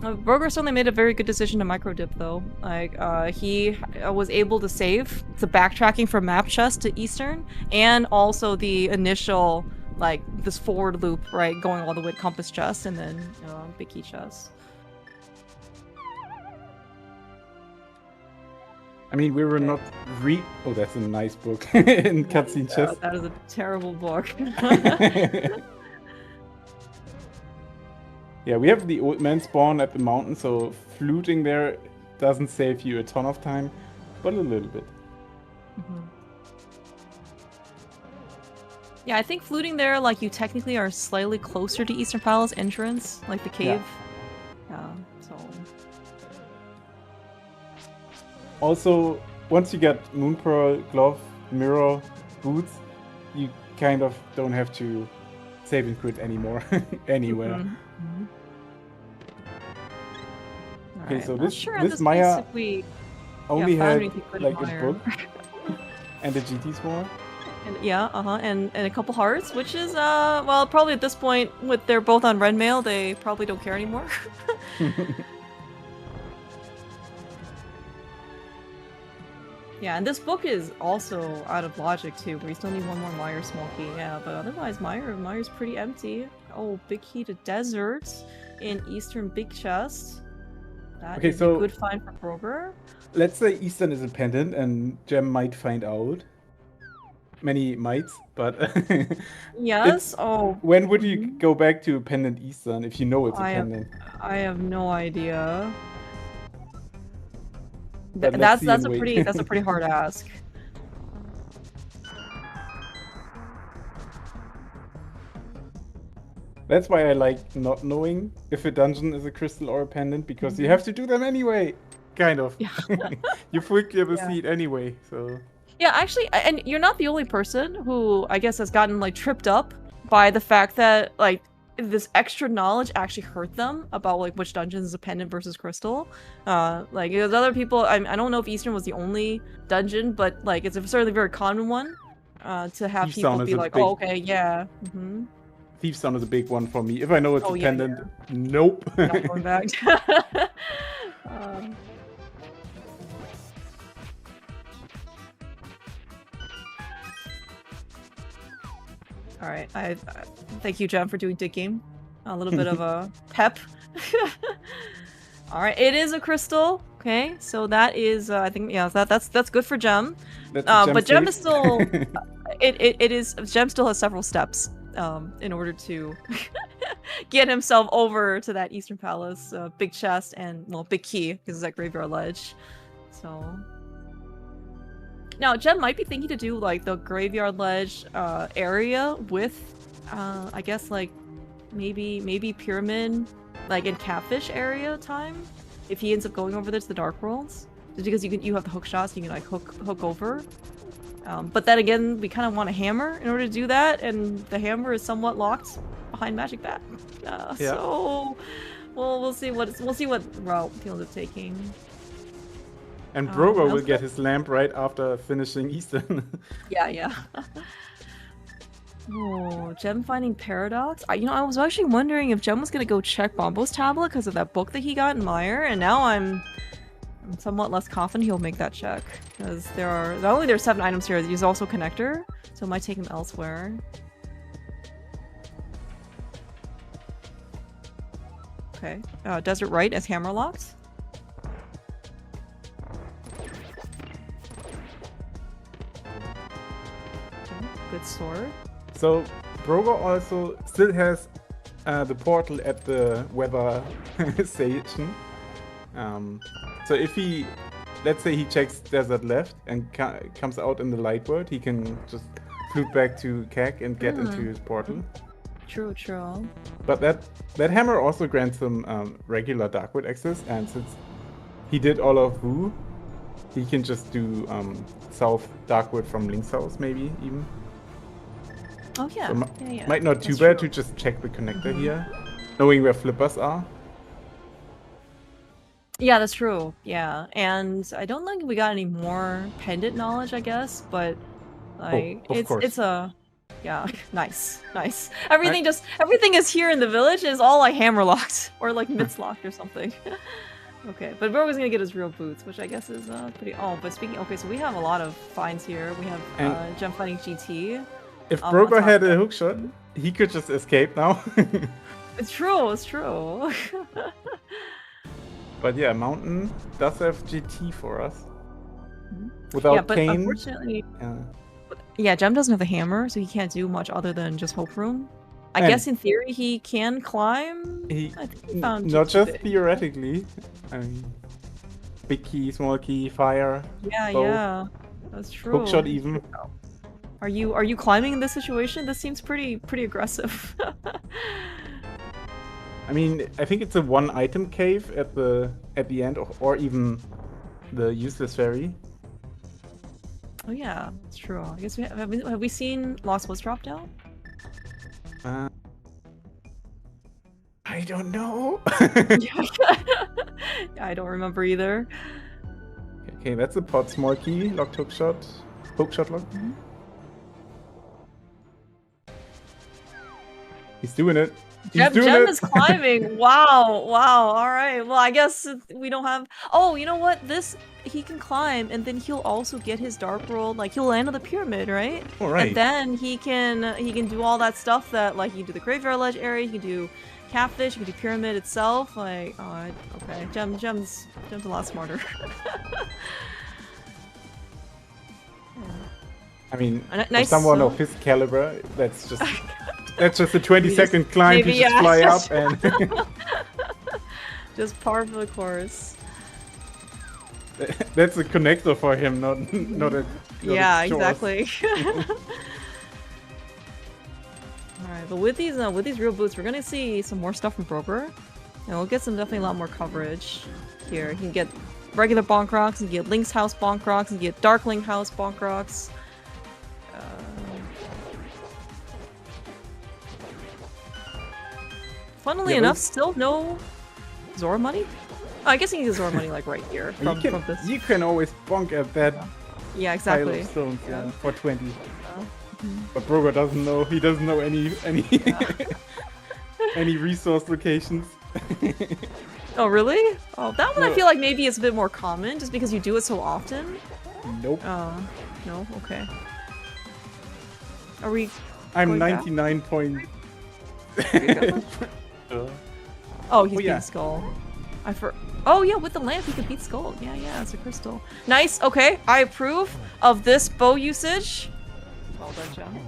Brogor certainly made a very good decision to micro dip though. Like he was able to save the backtracking from map chest to Eastern, and also the initial like this forward loop, right, going all the way to compass chest and then big key chest. I mean, we were not oh, that's a nice book in cutscene chest. That is a terrible book. Yeah, we have the old man spawn at the mountain, so fluting there doesn't save you a ton of time, but a little bit. Yeah, I think fluting there, like, you technically are slightly closer to Eastern Palace entrance, like the cave. Yeah, so... Also, once you get Moonpearl, Glove, Mirror, Boots, you kind of don't have to save and quit anymore, anywhere. Okay, so this Maya only had like a book and a GT score. And a couple hearts, which is well, probably at this point, with they're both on red mail, they probably don't care anymore. Yeah, and this book is also out of logic too, where you still need 1 more Meyer small key. Yeah, but otherwise Meyer's pretty empty. Oh, big key to desert in Eastern big chest. That is a good find for Brogor. Let's say Eastern is a pendant and Gem might find out. Many mights, but yes. When would you go back to pendant Eastern if you know it's a pendant? I have no idea. That's a pretty hard ask. That's why I like not knowing if a dungeon is a crystal or a pendant, because you have to do them anyway, kind of. Yeah. You forgive a seed anyway, so. Yeah, actually, and you're not the only person who I guess has gotten like tripped up by the fact that like this extra knowledge actually hurt them about like which dungeon is a pendant versus crystal. Like there's other people. I don't know if Eastern was the only dungeon, but like it's a certainly very common one to have people be like, oh, okay, yeah. Thief's Son is a big one for me. If I know it's a pendant, nope. Not going back. All right, I thank you, Jem, for doing Dig Game. A little bit of a pep. All right, it is a crystal. Okay, so that is, I think, yeah, that's good for Jem. But Jem is still, Jem still has several steps in order to get himself over to that Eastern Palace, big chest and well, big key because it's that graveyard ledge. So. Now, Jem might be thinking to do, like, the graveyard ledge area with, I guess, like, maybe Pyramid, like, in Catfish area time, if he ends up going over there to the Dark Worlds. Just because you have the hook shots, you can, like, hook over. But then again, we kind of want a hammer in order to do that, and the hammer is somewhat locked behind Magic Bat. So, we'll see what route he ends up taking. And Brogor will get his lamp right after finishing Eastern. Yeah. Oh, Jem finding Paradox? I was actually wondering if Jem was gonna go check Bombo's tablet because of that book that he got in Meyer, and now I'm I'm somewhat less confident he'll make that check because there's 7 items here. There's also connector, so it might take him elsewhere. Okay, desert right as hammer locked. Okay, good sword. So Brogor also still has the portal at the weather station. So if he, let's say he checks desert left and comes out in the light world, he can just flute back to Kek and get into his portal. True. But that hammer also grants him regular Darkwood access, and since he did all of Wu, he can just do South Darkwood from Link's house, maybe even. Oh yeah. So yeah. Might not too bad to just check the connector here, knowing where flippers are. Yeah, that's true. Yeah, and I don't think we got any more pendant knowledge, I guess, but like it's a yeah, nice. Everything is here in the village is all like hammer locked or like mitts locked or something. Okay, but Brogor's gonna get his real boots, which I guess is pretty. Oh, but speaking. Okay, so we have a lot of finds here. We have Gem Fighting GT. If Brogor had a hookshot, he could just escape now. It's true. But yeah, Mountain does have GT for us. Without but Kane. Unfortunately, Gem doesn't have the hammer, so he can't do much other than just Hope Room. I guess in theory he can climb. I think he found not just theoretically. I mean, big key, small key, fire. Yeah, that's true. Hookshot even. Are you climbing in this situation? This seems pretty aggressive. I mean, I think it's a 1-item cave at the end, or even the useless ferry. Oh yeah, it's true. I guess have we seen Lost Woods drop down? I don't know. I don't remember either. Okay, that's a pot, small key, locked hookshot lock. He's doing it. Gem is climbing. Wow. All right. Well, I guess we don't have. Oh, you know what? He can climb, and then he'll also get his dark world. Like he'll land on the pyramid, right? All right. And then he can do all that stuff that like he can do the graveyard ledge area. He can do catfish. He can do pyramid itself. Like, oh, okay. Gem's a lot smarter. I mean, for someone of his caliber, that's just a 20-second climb to just fly up and just par for the course. That's a connector for him, not a exactly. Alright, but with these real boots, we're gonna see some more stuff from Brogor. And we'll get definitely a lot more coverage here. You can get regular bonk rocks, you can get Link's house bonk rocks, you can get Darkling house bonk rocks. Funnily enough, still no Zora money? Oh, I guess you can get Zora money like right here from this. You can always bonk at that exactly. pile of stones for 20. But Brogor doesn't know. He doesn't know any any resource locations. Oh really? Oh, that one I feel like maybe is a bit more common just because you do it so often. Nope. No. Okay. Are we? I'm 99 point. Oh, he's beating Skull. Oh yeah, with the lamp he could beat Skull. Yeah, it's a crystal. Nice. Okay, I approve of this bow usage. Well done, John.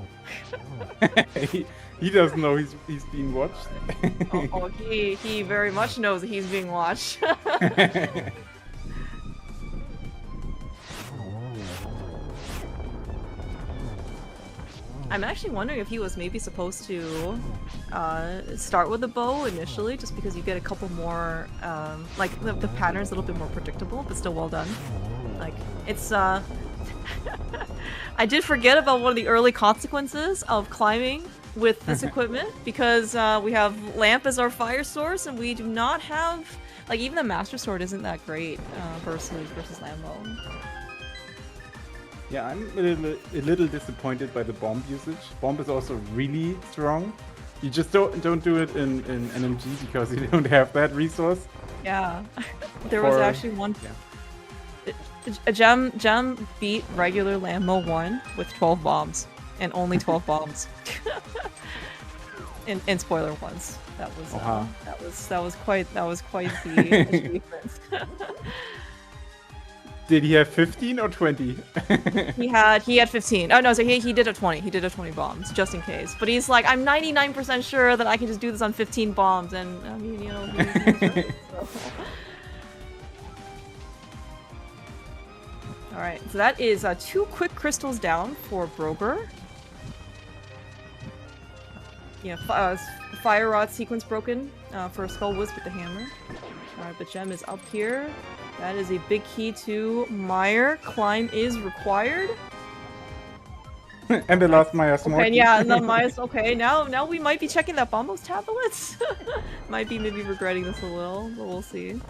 He doesn't know he's being watched. He very much knows that he's being watched. I'm actually wondering if he was maybe supposed to start with a bow initially, just because you get a couple more, like the pattern's a little bit more predictable, but still well done. Like, it's, I did forget about one of the early consequences of climbing with this equipment, because we have Lamp as our fire source, and we do not have, like, even the Master Sword isn't that great versus Lambo. Yeah, I'm a little disappointed by the bomb usage. Bomb is also really strong. You just don't do it in NMG because you don't have that resource. Yeah, there was actually one. Gem beat regular Lambo 1 with 12 bombs. And only 12 bombs. In spoiler ones. That was quite the achievement. Did he have 15 or 20? he had 15. Oh no, so he did a 20. He did a 20 bombs just in case. But he's like, I'm 99% sure that I can just do this on 15 bombs, and I mean, you know. He's right, so. All right, so that is 2 quick crystals down for Brogor. Yeah, fire rod sequence broken for a skull wisp with the hammer. Alright, but Gem is up here. That is a big key to Meyer. Climb is required. And the last Meyer's more. Okay, yeah, and the Meyer's okay. Now we might be checking that Bombos tablets. Might be maybe regretting this a little, but we'll see.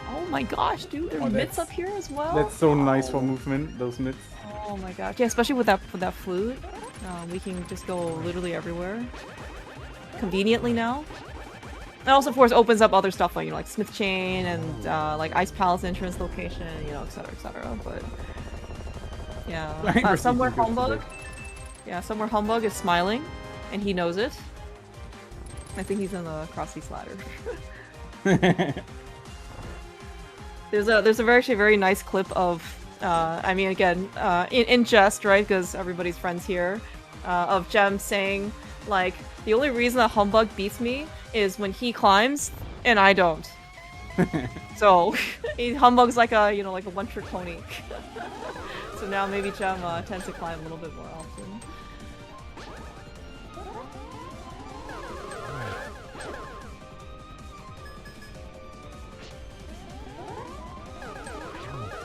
Oh my gosh, dude, there's mitts up here as well. That's so nice for movement, those mitts. Oh my gosh, yeah, especially with that flute. We can just go literally everywhere. Conveniently now. And also, of course, opens up other stuff like, you know, like Smith Chain and like Ice Palace entrance location, you know, etc., etc. But yeah, somewhere Humbug. Yeah, somewhere Humbug is smiling, and he knows it. I think he's in the Crosskeys ladder. There's a very nice clip of. I mean, again, in jest, right? Because everybody's friends here, of Gem saying, like, the only reason that Humbug beats me is when he climbs and I don't. So, Humbug's like a, you know, like a one-trick pony. So now maybe Gem tends to climb a little bit more often.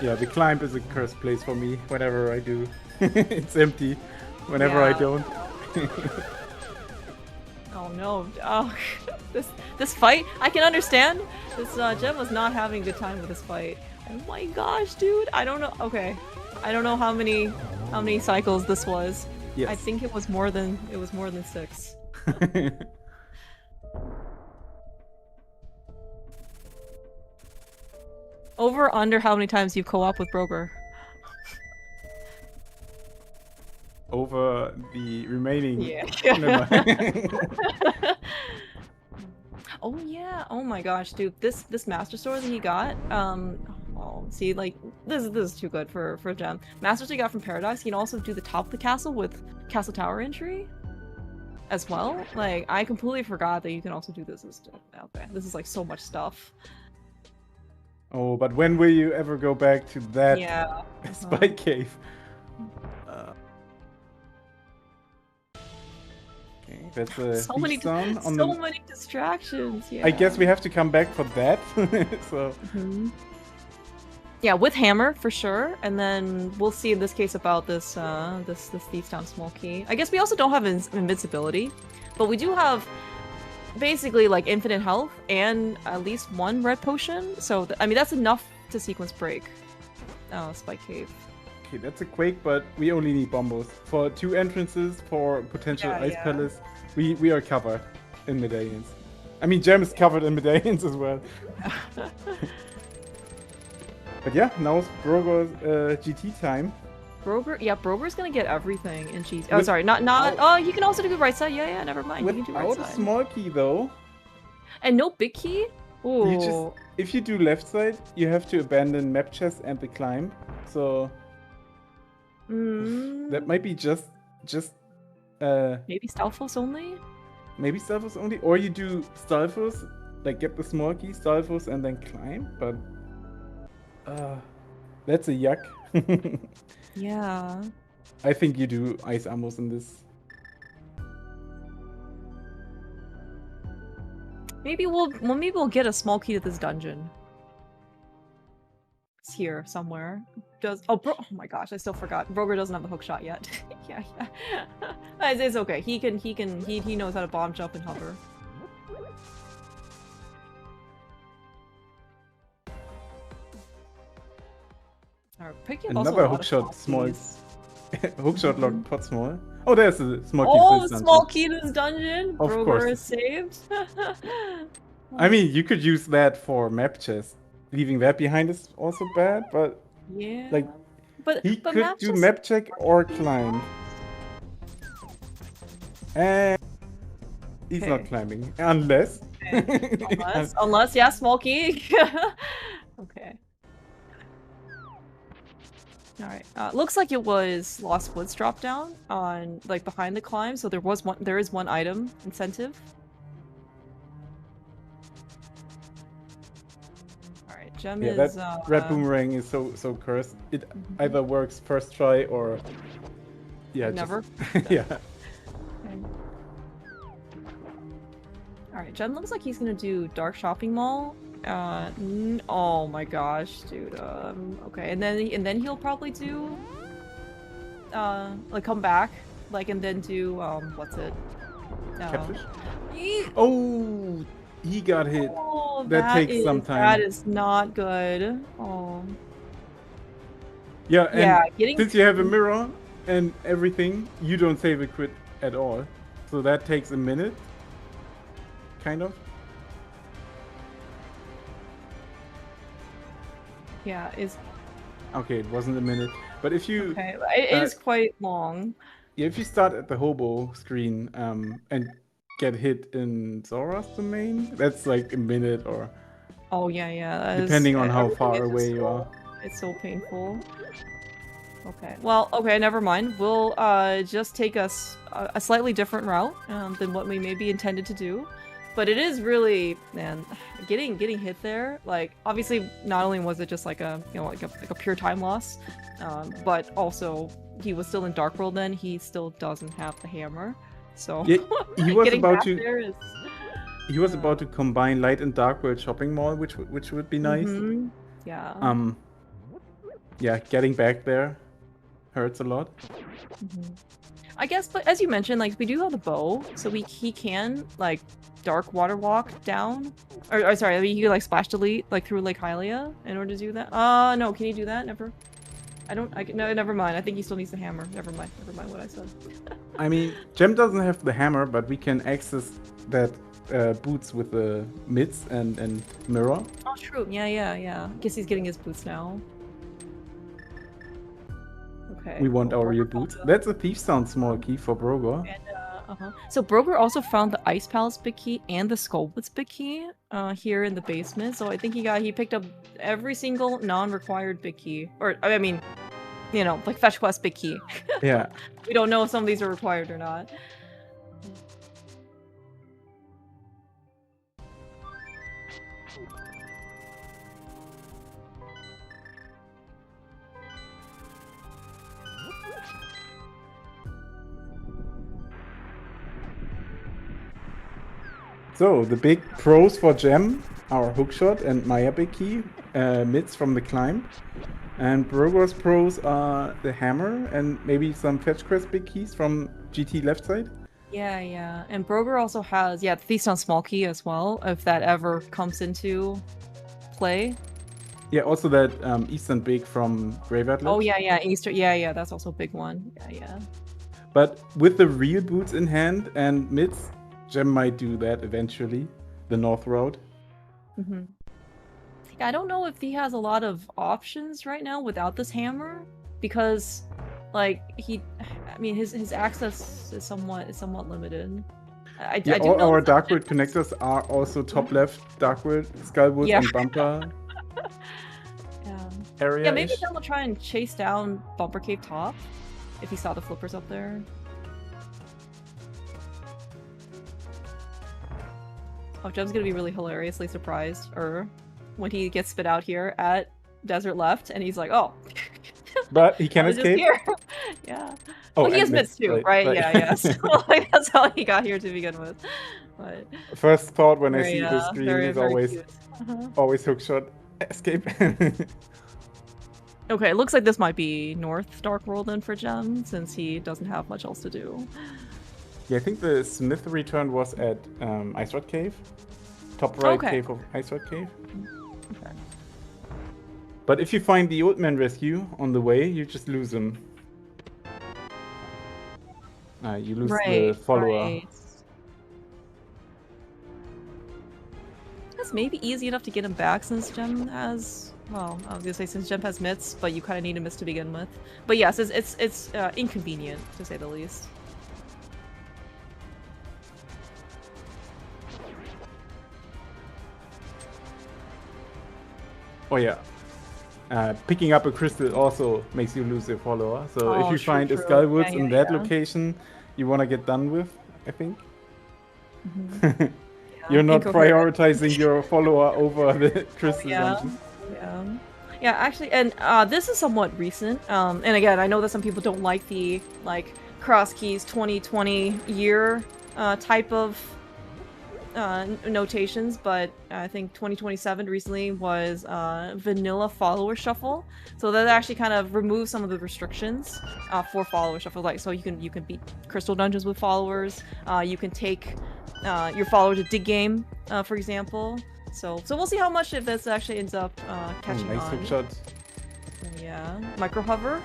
Yeah, the climb is a cursed place for me whenever I do. It's empty whenever I don't. Oh no. Oh, this fight, I can understand. This Gem was not having a good time with this fight. Oh my gosh, dude. I don't know. Okay. I don't know how many cycles this was. Yes. I think it was more than 6. Over under how many times you've co-op with Brogor? Over the remaining. Yeah. Oh yeah. Oh my gosh, dude. This Master Sword that he got. Oh, see, like this is too good for Gem. Master Sword he got from Paradox. He can also do the top of the castle with Castle Tower entry, as well. Like I completely forgot that you can also do this as okay. This is like so much stuff. Oh, but when will you ever go back to that spike cave? Okay, that's a so many distractions. Yeah. I guess we have to come back for that. So. Yeah, with hammer for sure, and then we'll see in this case about this this Thief's Town small key. I guess we also don't have invincibility, but we do have basically like infinite health and at least 1 red potion. So I mean that's enough to sequence break. Spike cave. Okay, that's a quake, but we only need bombos for 2 entrances for potential ice palace. We are covered in medallions. I mean, Gem is covered in medallions as well. But yeah, now it's Brogor's GT time. Brogor's gonna get everything in GT. Oh, sorry, not. Oh, you can also do the right side. Yeah, never mind. You can do right side. Without a small key though. And no big key. Ooh. If you do left side, you have to abandon map chest and the climb. So. That might be just. Maybe Stalfos only. Maybe Stalfos only, or you do Stalfos, like get the small key, Stalfos, and then climb. But. That's a yuck. Yeah. I think you do Ice Amos in this. Maybe we'll get a small key to this dungeon. It's here somewhere. Oh my gosh, I still forgot. Brogor doesn't have the hook shot yet. yeah. It's okay. He knows how to bomb jump and hover. Another hookshot small. Hookshot locked pot small. Oh, there's a small key. Oh, small key to this dungeon. Of Brogor course. is saved. I mean, you could use that for map chest. Leaving that behind is also bad, but Yeah. like but he but could map do just map check or climb. And he's not climbing unless. unless yeah, Smokey. Okay. All right. Looks like it was Lost Woods drop down on like behind the climb, so there is one item incentive. All right, Gem is that red boomerang is so cursed. It either works first try or never. Yeah. Okay. All right, Gem looks like he's gonna do Dark Shopping Mall. Oh my gosh, dude. Okay, and then he'll probably do like come back, like, and then do what's it? Catfish? Oh, he got hit. Oh, that takes some time. That is not good. Oh. Yeah, and since you have a mirror and everything, you don't save a crit at all. So that takes a minute, kind of. Yeah, okay, it wasn't a minute. But if you... Okay, it is quite long. Yeah, if you start at the hobo screen and get hit in Zora's domain, that's like a minute or... Oh, yeah. Depending on how far away you are. It's so painful. Okay, well, never mind. We'll just take us a slightly different route than what we maybe intended to do. But it is really, man, getting hit there. Like, obviously, not only was it just like a like a pure time loss, but also he was still in Dark World. Then he still doesn't have the hammer, so yeah, he was about to. Is, he was about to combine Light and Dark World Shopping Mall, which would be nice. Yeah. Yeah, getting back there hurts a lot. I guess, but as you mentioned, like, we do have the bow, so he can like dark water walk down, or sorry, I mean, he can like splash delete like through Lake Hylia in order to do that. No, can he do that? Never. No, never mind. I think he still needs the hammer. Never mind what I said. I mean, Gem doesn't have the hammer, but we can access that boots with the mitts and mirror. Oh, true. Yeah. Guess he's getting his boots now. Okay. We want our real boots. That's a Thief Sound small key for Brogor. And, so Brogor also found the Ice Palace big key and the Skullwoods big key here in the basement. So I think he picked up every single non-required big key, or I mean, like fetch quest big key. Yeah. We don't know if some of these are required or not. So the big pros for Gem are Hookshot and Maya big key, mids from the climb. And Brogor's pros are the hammer and maybe some fetch quest big keys from GT left side. Yeah. And Brogor also has, the Thief Sound small key as well, if that ever comes into play. Yeah, also that Eastern big from Graveyard Lodge. Oh, yeah, Easter. Yeah, that's also a big one. Yeah. But with the real boots in hand and mids, Gem might do that eventually, the North Road. Yeah, I don't know if he has a lot of options right now without this hammer, because, like, his access is somewhat limited. I do know our Darkwood connectors are also top left Darkwood, Skullwood, and Bumper area. Yeah, maybe then we'll try and chase down Bumper Cave top if he saw the flippers up there. Oh, Jem's gonna be really hilariously surprised, when he gets spit out here at Desert Left, and he's like, "Oh." But he can escape. Yeah. Oh, well, he has mitts too, right? Yeah. So, like, that's how he got here to begin with. But first thought when I see the screen is always Hookshot escape. Okay, it looks like this might be North Dark World then for Gem, since he doesn't have much else to do. Yeah, I think the Smith return was at Ice Rod Cave. Top right cave of Ice Rod Cave. Okay. But if you find the Old Man Rescue on the way, you just lose him. You lose the follower. guess maybe easy enough to get him back since Gem has... Well, I was gonna say since Gem has mitts, but you kind of need a miss to begin with. But yes, it's inconvenient, to say the least. Oh yeah. Picking up a crystal also makes you lose your follower. So if you find a Skullwoods in that location you want to get done with, I think. Mm-hmm. You're not prioritizing your follower over the crystal dungeon. Yeah, actually, and this is somewhat recent. And again, I know that some people don't like the Crosskeys 2020 year type of notations, but I think 2027 recently was vanilla follower shuffle, so that actually kind of removes some of the restrictions for follower shuffle. Like, so you can beat crystal dungeons with followers. You can take your follower to dig game, for example. So we'll see how much if this actually ends up catching on. Nice hook shot. Yeah, micro hover.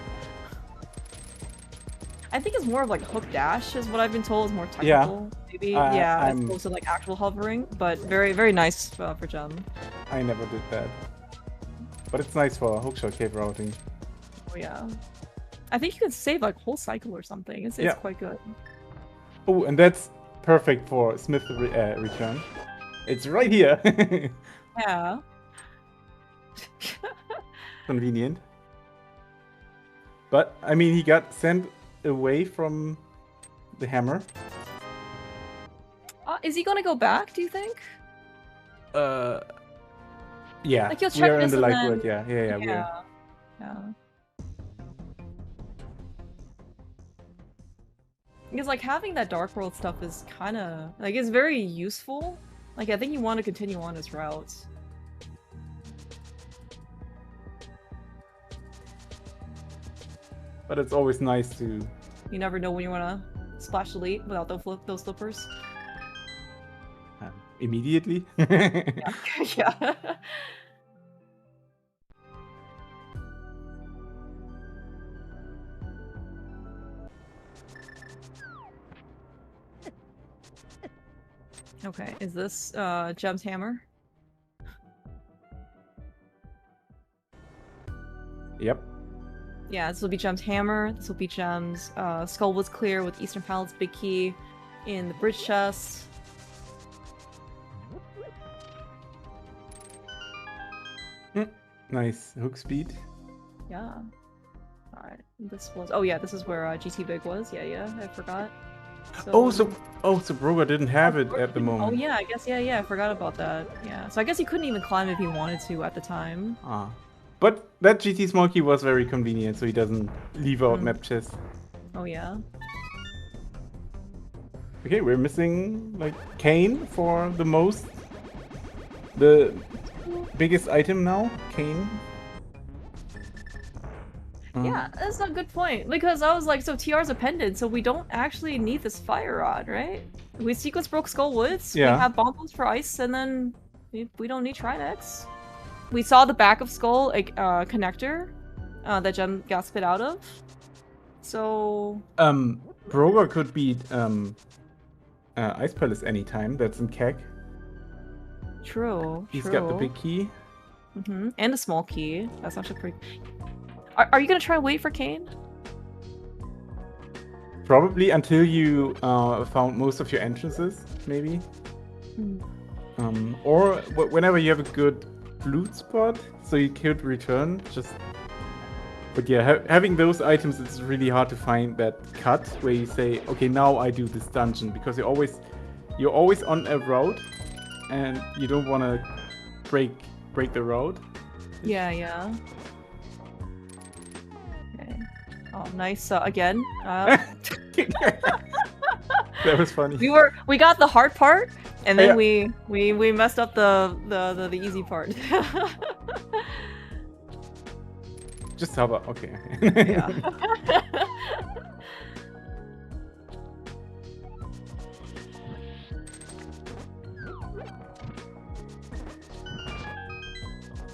I think it's more of like hook dash is what I've been told is more technical. Yeah. Maybe, yeah, as opposed to like actual hovering, but very, very nice for Gem. I never did that. But it's nice for hookshot cave routing. Oh yeah. I think you can save like whole cycle or something. It's quite good. Oh, and that's perfect for Smith return. It's right here. Yeah. Convenient. But, I mean, he got sent away from the hammer. Is he gonna go back, do you think? Yeah. Like, he'll check we're in the light wood, yeah. Yeah. Because, like, having that Dark World stuff is kind of, like, it's very useful. Like, I think you want to continue on his routes. But it's always nice to... You never know when you want to splash elite without those flippers. Immediately? Yeah. Okay, is this Gem's hammer? Yep. Yeah, this will be Gem's hammer. This will be Gem's Skullwoods clear with Eastern Palate's big key in the bridge chest. Nice hook speed. Yeah. Alright, this was... Oh yeah, this is where GT Big was. Yeah, I forgot. So... So Brogor didn't have it at the moment. Oh yeah, I guess, yeah, I forgot about that. Yeah, so I guess he couldn't even climb if he wanted to at the time. But that GT small key was very convenient, so he doesn't leave out map chest. Oh yeah. Okay, we're missing, like, Kane for the biggest item now, Kane. Yeah, that's a good point. Because I was like, so TR's a pendant, so we don't actually need this fire rod, right? We sequence broke Skullwoods, we have bombs for ice, and then we don't need Trinex. We saw the back of Skull connector that Gem got spit out of. So... Brogor could beat Ice Palace anytime, that's in Keg. True. He's got the big key. And a small key. That's actually pretty... Are you gonna try and wait for Kane? Probably until you found most of your entrances, maybe. Or whenever you have a good loot spot, so you could return. But yeah, having those items, it's really hard to find that cut where you say, okay, now I do this dungeon, because you're always on a road, and you don't want to break the road. Yeah. Okay. Oh, nice. Again. That was funny. We got the hard part, and then we messed up the easy part. Just hover. Okay. Yeah.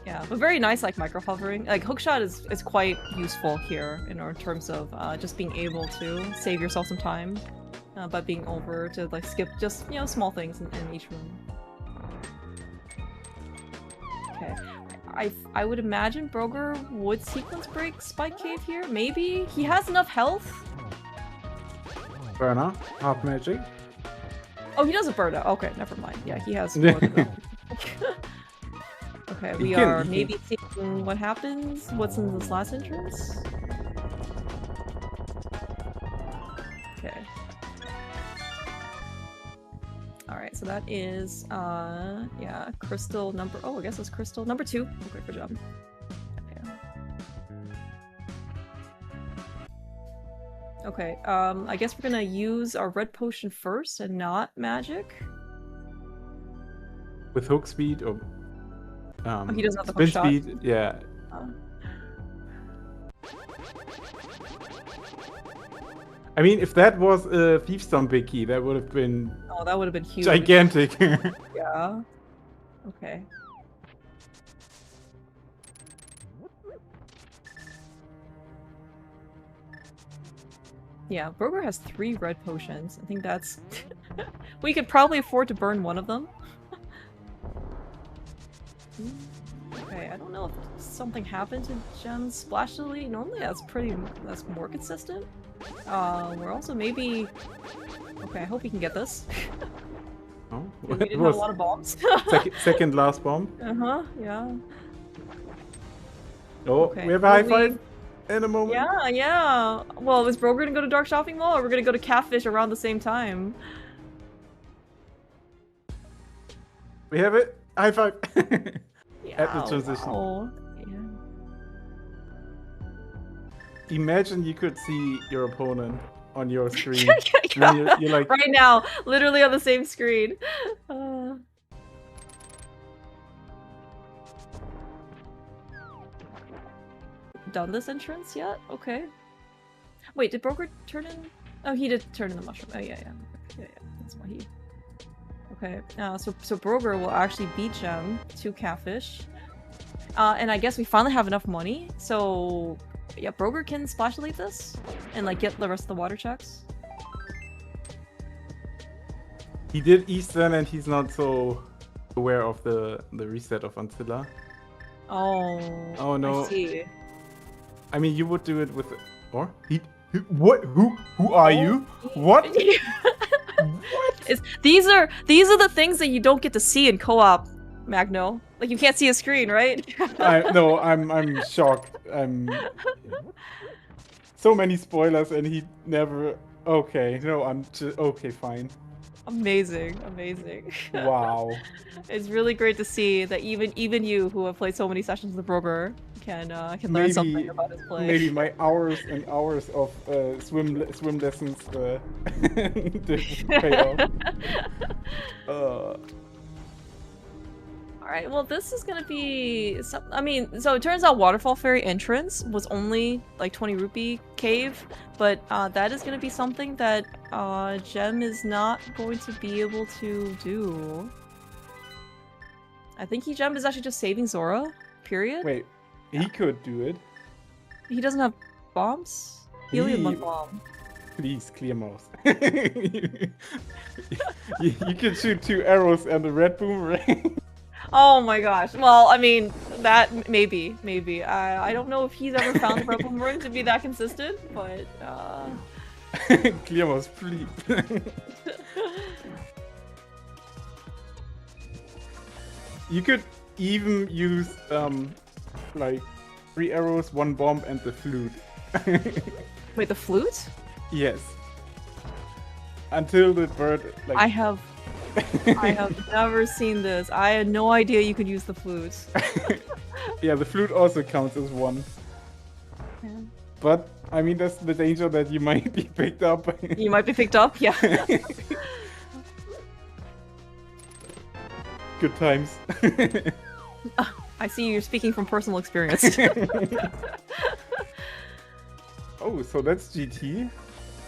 Yeah, but very nice, like, micro hovering. Like, hookshot is quite useful here in terms of just being able to save yourself some time by being over to, like, skip just, small things in each room. Okay. I would imagine Brogor would sequence break Spike Cave here. Maybe he has enough health. Burner, hard magic. Oh, he does a burner. Okay, never mind. Yeah, he has more than enough. Okay, we are maybe seeing what happens. What's in this last entrance? Okay. Alright, so that is, yeah, crystal number... Oh, I guess it's crystal number 2. Okay, good job. Okay, I guess we're gonna use our red potion first and not magic. With hook speed or... oh, he doesn't have the spin hook speed, shot. yeah. I mean, if that was a Thief Stone big key, that would have been... Oh, that would have been huge. Gigantic. Yeah. Okay. Yeah, Brogor has 3 red potions. I think that's... we could probably afford to burn one of them. Okay, I don't know if something happened to Gem's Splash Lily. Normally that's more consistent. We're also maybe... Okay, I hope we can get this. Oh, we didn't have a lot of bombs. second last bomb. Uh-huh, yeah. Oh, okay. We have a high five in a moment. Yeah, yeah. Well, is Brogor gonna go to Dark Shopping Mall, or we're gonna go to Catfish around the same time? We have it. High five. Yeah, At the transition. Wow. Yeah. Imagine you could see your opponent on your screen. Yeah. You're like... Right now, literally on the same screen. Done this entrance yet? Okay. Wait, did Brogor turn in? Oh, he did turn in the mushroom. Oh yeah. That's why he. Okay. So Brogor will actually beat Gem to Catfish, and I guess we finally have enough money. So yeah, Brogor can splash leave this and like get the rest of the water checks. He did Eastern, and he's not so aware of the reset of Ancilla. Oh no. I see. I mean, you would do it with... Or? What? Who are you? What? What? These are the things that you don't get to see in co-op, Magno. Like, you can't see a screen, right? No, I'm shocked. So many spoilers, and he never... Okay, no, I'm just... Okay, fine. Amazing. Wow. It's really great to see that even you, who have played so many sessions with Brogor, can learn something about his play. Maybe my hours and hours of swim lessons didn't pay off. Alright, well this is gonna be I mean, so it turns out Waterfall Fairy entrance was only like 20 rupee cave, but that is gonna be something that Gem is not going to be able to do. I think Gem is actually just saving Zora, period. Wait, he could do it. He doesn't have bombs? He only has one bomb. Please, clear mouse. you can shoot 2 arrows and a red boomerang. Oh my gosh. Well, I mean, that maybe. I don't know if he's ever found the red boomerang to be that consistent, but clear mouse, please. You could even use like 3 arrows, 1 bomb, and the flute. Wait, the flute? Yes. Until the bird like... I have never seen this. I had no idea you could use the flute. Yeah, the flute also counts as 1. Yeah. But I mean, that's the danger that you might be picked up. You might be picked up, yeah. Good times. I see you're speaking from personal experience. Oh, so that's GT.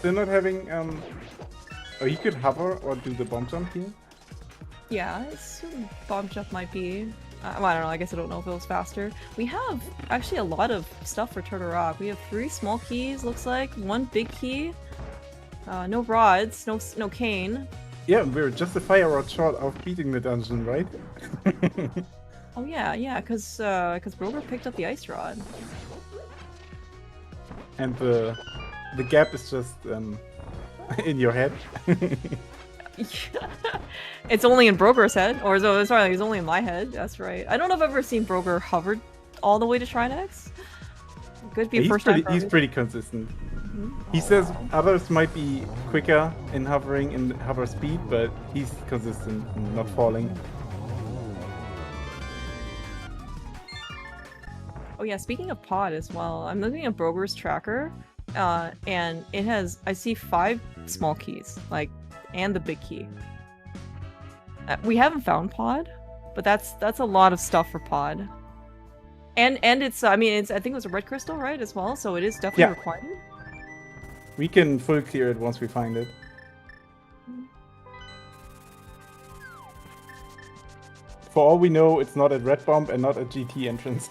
They're not having oh, you could hover or do the bomb jump here. Yeah, I assume bomb jump might be. Well, I don't know. I guess I don't know if it was faster. We have actually a lot of stuff for Turtle Rock. We have 3 small keys, looks like, 1 big key. No rods, no cane. Yeah, we're just a fire rod short of beating the dungeon, right? Oh yeah, because Brogor picked up the ice rod. And the gap is just in your head. It's only in Brogor's head, or sorry, it's only in my head. That's right. I don't know if I've ever seen Brogor hovered all the way to Trinex. Could be first time. He's pretty consistent. He says others might be quicker in hovering in hover speed, but he's consistent and not falling. Oh yeah, speaking of pod as well, I'm looking at Brogor's tracker, and it has, I see 5 small keys, like, and the big key. We haven't found pod, but that's a lot of stuff for pod. And it's, I mean, I think it was a red crystal, right, as well, so it is definitely required. We can full clear it once we find it. For all we know, it's not at Red Bomb and not a GT entrance.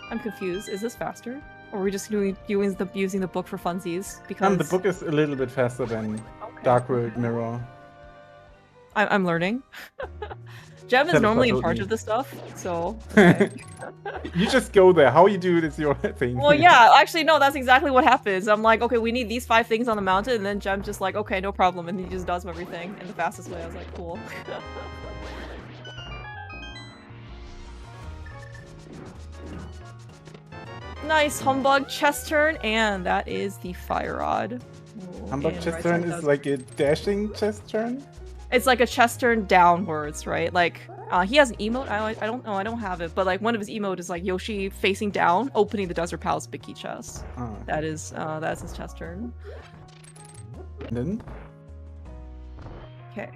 I'm confused. Is this faster? Or are we just using the book for funsies? Because the book is a little bit faster than Dark World Mirror. I'm learning. Jem is normally in charge of this stuff, so... Okay. You just go there. How you do it is your thing. Well, yeah, actually, no, that's exactly what happens. I'm like, okay, we need these 5 things on the mountain, and then Jem's just like, okay, no problem, and he just does everything in the fastest way. I was like, cool. Nice humbug chest turn, and that is the fire rod. Humbug chest turn is like a dashing chest turn? It's like a chest turn downwards, right? Like, he has an emote. I don't know. I don't have it, but like one of his emote is like Yoshi facing down, opening the Desert Palace Big Key chest. Oh, okay. That's his chest turn. And then? Okay.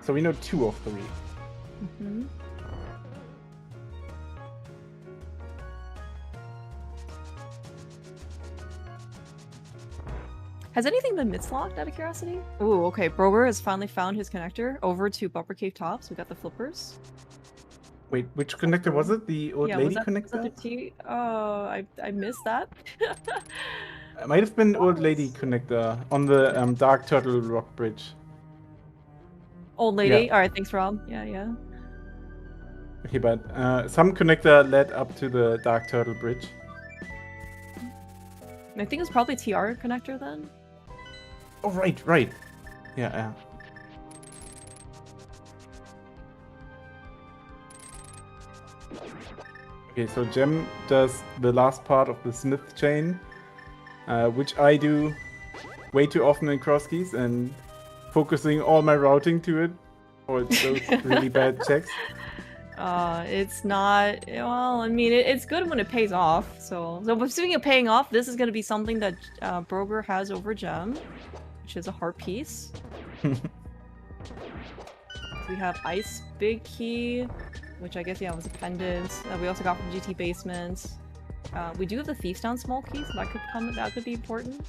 So we know 2 of 3. Mm-hmm. Has anything been mid-locked out of curiosity? Ooh, okay. Brogor has finally found his connector over to Bumper Cave Tops. We got the flippers. Wait, which connector was it? The old lady connector? Was that the T? Oh, I missed that. It might have been old lady connector on the Dark Turtle Rock Bridge. Old lady? Yeah. Alright, thanks, Rob. Yeah. Okay, but some connector led up to the Dark Turtle Bridge. I think it's probably TR connector then. Oh, right. Yeah. Okay, so Jem does the last part of the Smith chain, which I do way too often in Crosskeys, and focusing all my routing to it, or those really bad checks. It's not, well, I mean, it's good when it pays off, so speaking of paying off, this is going to be something that Brogor has over Jem, which is a heart piece. So we have Ice Big Key, which I guess, was a pendant. We also got from GT Basements. We do have the Thief's Down small key, so that could be important.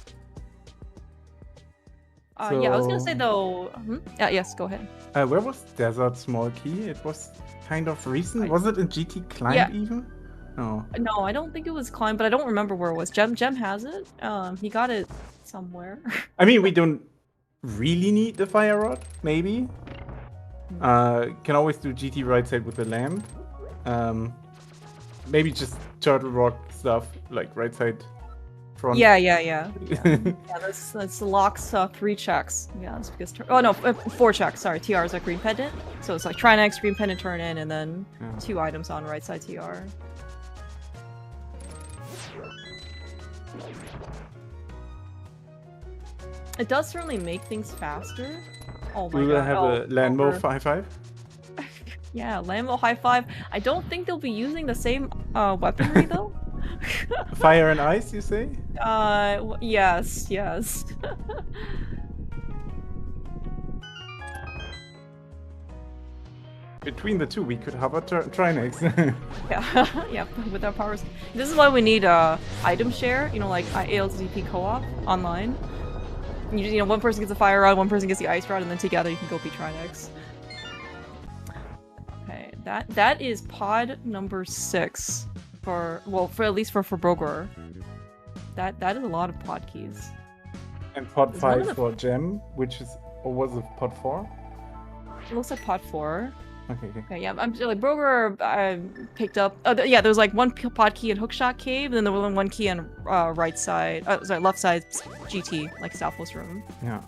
Yeah, I was gonna say though... yes, go ahead. Where was Desert small key? It was kind of recent. Was it in GT Climb even? No. No, I don't think it was Climb, but I don't remember where it was. Jem has it. He got it somewhere. I mean, we don't really need the fire rod, maybe. Can always do GT right side with the lamp. Maybe just Turtle Rock stuff, like right side front. Yeah, that's locks 3 checks. Yeah, that's because 4 checks. Sorry, TR is a green pendant, so it's like Trinex, green pendant, turn in, and then 2 items on right side TR. It does certainly make things faster. Oh my god. We will have a Landmo high five. Yeah, Landmo high five. I don't think they'll be using the same weaponry though. Fire and ice, you say? Yes. Between the 2, we could have a Trinex. yeah, with our powers. This is why we need item share, like ALttPR co-op online. One person gets a fire rod, one person gets the ice rod, and then together you can go beat Trinex. Okay, that is pod number 6 for at least for Brogor. That is a lot of pod keys. And pod 5 for Jem, which is, or was it pod 4? looks like pod 4. Okay. Okay, yeah, I'm like Brogor picked up. Yeah, there was like one pod key in Hookshot Cave, and then there was one key on right side. Left side GT, like Southwest Room. Yeah.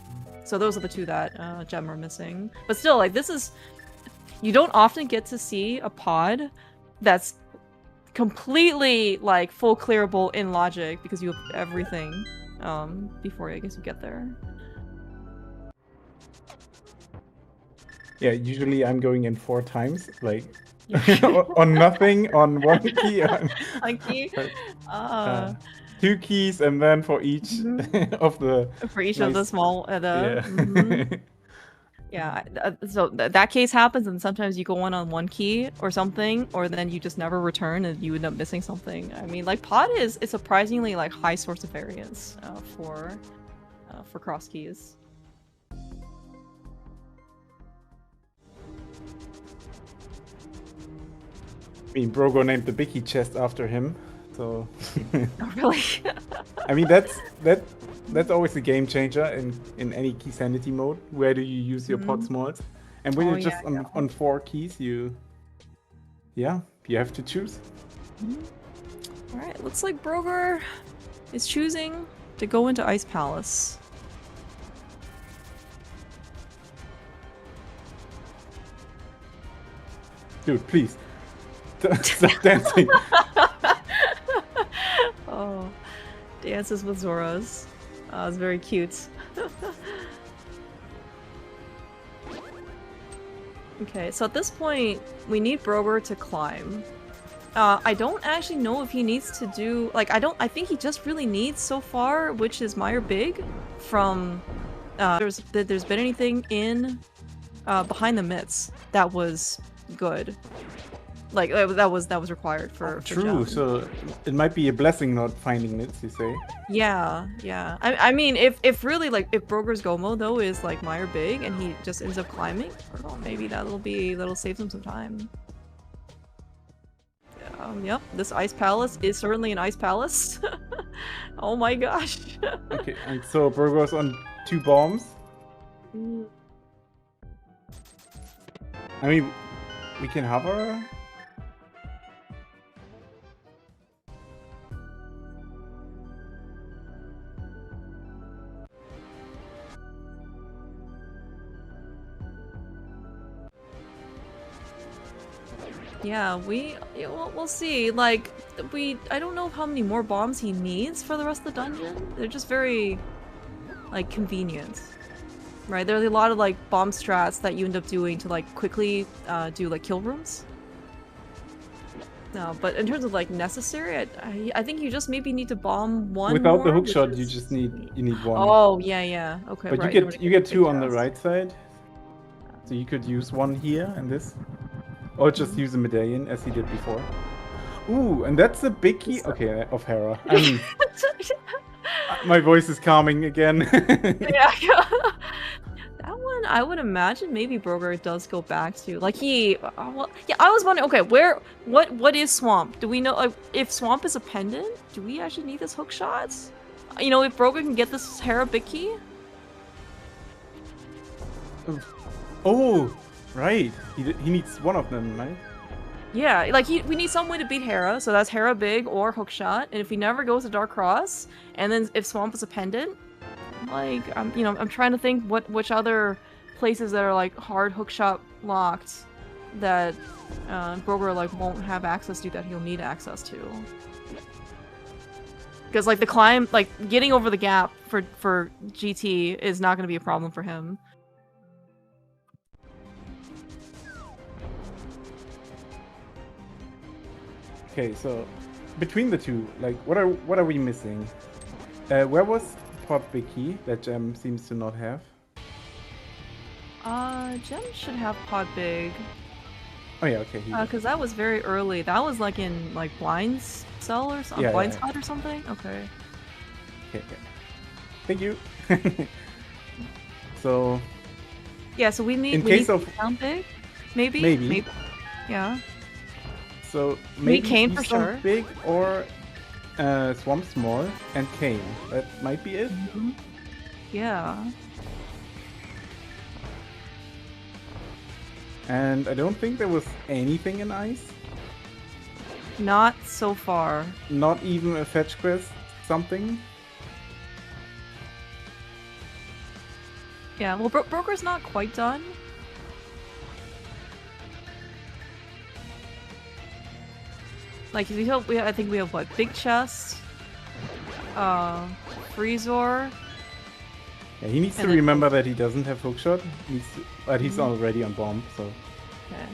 So those are the two that Gem are missing. But still, like this is, you don't often get to see a pod that's completely like full clearable in logic because you have everything before I guess you get there. Yeah, usually I'm going in 4 times, like on nothing, on 1 key, on 1 key. 2 keys, and then for each of the of the small yeah. So that case happens, and sometimes you go on 1 key or something, or then you just never return and you end up missing something. I mean, like pod is a surprisingly like high source of variance for Crosskeys. I mean, Brogor named the Bicky chest after him, so. Oh, really? I mean, that's always a game changer in any key sanity mode. Where do you use your pod smalls? And when you're just on 4 keys, you have to choose. All right, looks like Brogor is choosing to go into Ice Palace. Dude, please. Stop dancing. Oh, dances with Zoras. It's very cute. Okay, so at this point, we need Brogor to climb. I don't actually know if he needs to do like I think he just really needs so far, which is Meyer Big from there's been anything in behind the mitts that was good. Like that was required for True. Gem. So it might be a blessing not finding mitts, you say? Yeah. I mean, if really like if Brogor's Gomo though is like Meyer Big and he just ends up climbing, well, maybe that'll save him some time. Yep. This ice palace is certainly an ice palace. Oh my gosh. Okay, and so Brogor's on 2 bombs. I mean, we can hover. Yeah, we'll see. Like, I don't know how many more bombs he needs for the rest of the dungeon. They're just very, like, convenient. Right? There's a lot of, like, bomb strats that you end up doing to, like, quickly do, like, kill rooms. No, but in terms of, like, necessary, I think you just maybe need to bomb 1 Without more, the hookshot, you just need 1. Oh, yeah. Okay, but right. you get 2 on the right side. So you could use 1 here and this. Or just use a medallion as he did before. Ooh, and that's a big key. Okay, of Hera. I mean, my voice is calming again. Yeah. That one, I would imagine maybe Brogor does go back to like well, yeah. I was wondering. Okay, what is Swamp? Do we know if Swamp is a pendant? Do we actually need this hook shots? You know, if Brogor can get this Hera big key. Oh. Right, he needs 1 of them, right? Yeah, like we need some way to beat Hera, so that's Hera Big or Hookshot. And if he never goes to Dark Cross, and then if Swamp is a pendant, like I'm trying to think which other places that are like hard Hookshot locked that Brogor like won't have access to that he'll need access to. Because like the climb, like getting over the gap for GT is not going to be a problem for him. Okay, so between the two, like what are we missing? Where was Pod Vicky that Gem seems to not have? Gem should have Pod Big. Oh yeah, okay. Because that was very early. That was like in like Blind's cell or something, Blind Spot or something. Okay. Okay. Thank you. So. Yeah, so we need Sound Big, maybe. Yeah. So maybe Kane for sure. Big or Swamp Small and Kane. That might be it. Yeah. And I don't think there was anything in ice. Not so far. Not even a fetch quest, something. Yeah, well, Brogor's not quite done. Like, I think we have what? Big chest, Freezor. Yeah, he needs to remember that he doesn't have hookshot. But he's already on bomb, so. Okay.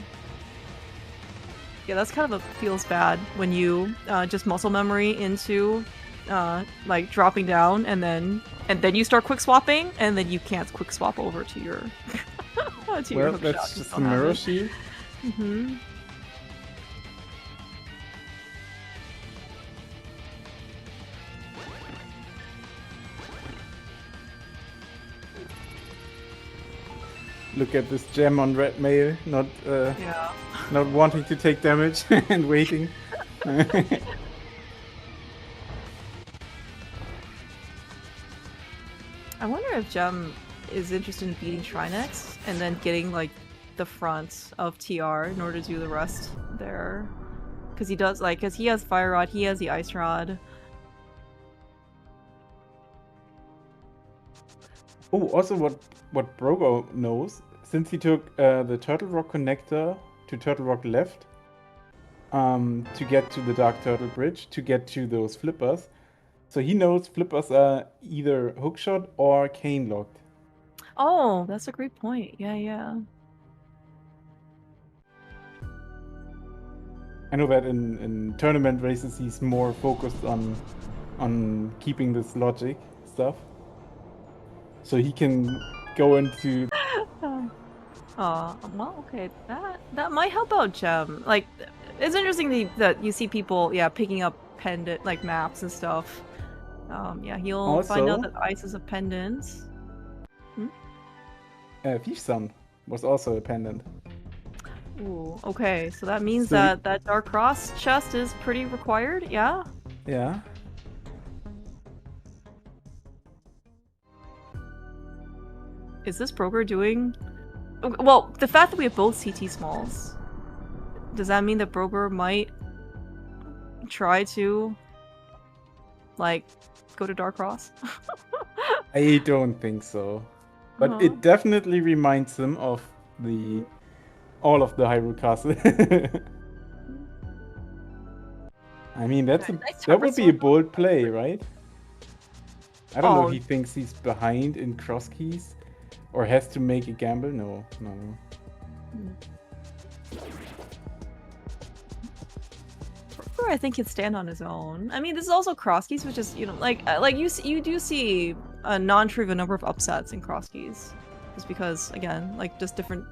Yeah, that's kind of feels bad when you just muscle memory into like dropping down and then you start quick swapping and then you can't quick swap over to your to your hook that's shot. just a mirror shield. Mm-hmm. Look at this gem on red mail, not wanting to take damage and waiting. I wonder if Gem is interested in beating Trinex and then getting like the front of TR in order to do the rest there. Because he does, like, because he has Fire Rod, he has the Ice Rod. Oh, also what Brogor knows, since he took the Turtle Rock connector to Turtle Rock left to get to the Dark Turtle Bridge, to get to those flippers. So he knows flippers are either hookshot or cane locked. Oh, that's a great point. Yeah, yeah. I know that in tournament races he's more focused on keeping this logic stuff. So he can go into... well, okay, that might help out Gem. Like, it's interesting that you see people, picking up pendant, like, maps and stuff. He'll also, find out that ice is a pendant. Fiefsan was also a pendant. Ooh, okay, so that means that Dark Cross chest is pretty required, yeah? Yeah. Is this Brogor doing... Well, the fact that we have both CT smalls, does that mean that Brogor might try to, like, go to Dark Cross? I don't think so. But it definitely reminds him of all of the Hyrule Castle. I mean, that would be a bold play, right? I don't know if he thinks he's behind in Crosskeys or has to make a gamble. No. I think he'd stand on his own. I mean, this is also Crosskeys, which is, like you do see a non-trivial number of upsets in Crosskeys, just because, again, like, just different.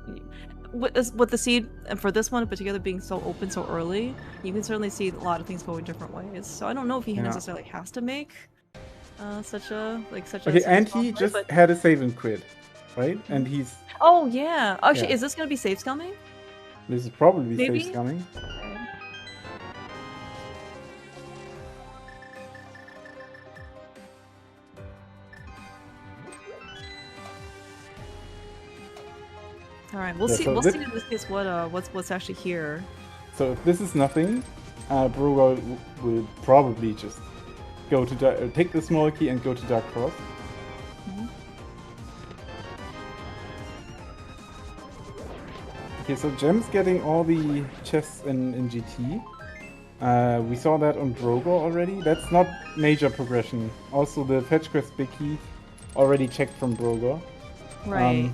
With the seed, and for this one in particular being so open so early, you can certainly see a lot of things going different ways. So I don't know if he necessarily has to make such a. Okay, and he just had a save and quit, right? And he's. Oh yeah. Actually, is this gonna be save scumming? This is probably save scumming. All right, we'll see. We'll see in this case what's actually here. So if this is nothing, Brogor will probably just go to take the small key and go to Dark Cross. Okay, so Gem's getting all the chests in GT. We saw that on Brogor already. That's not major progression. Also, the fetch quest big key already checked from Brogor. Right.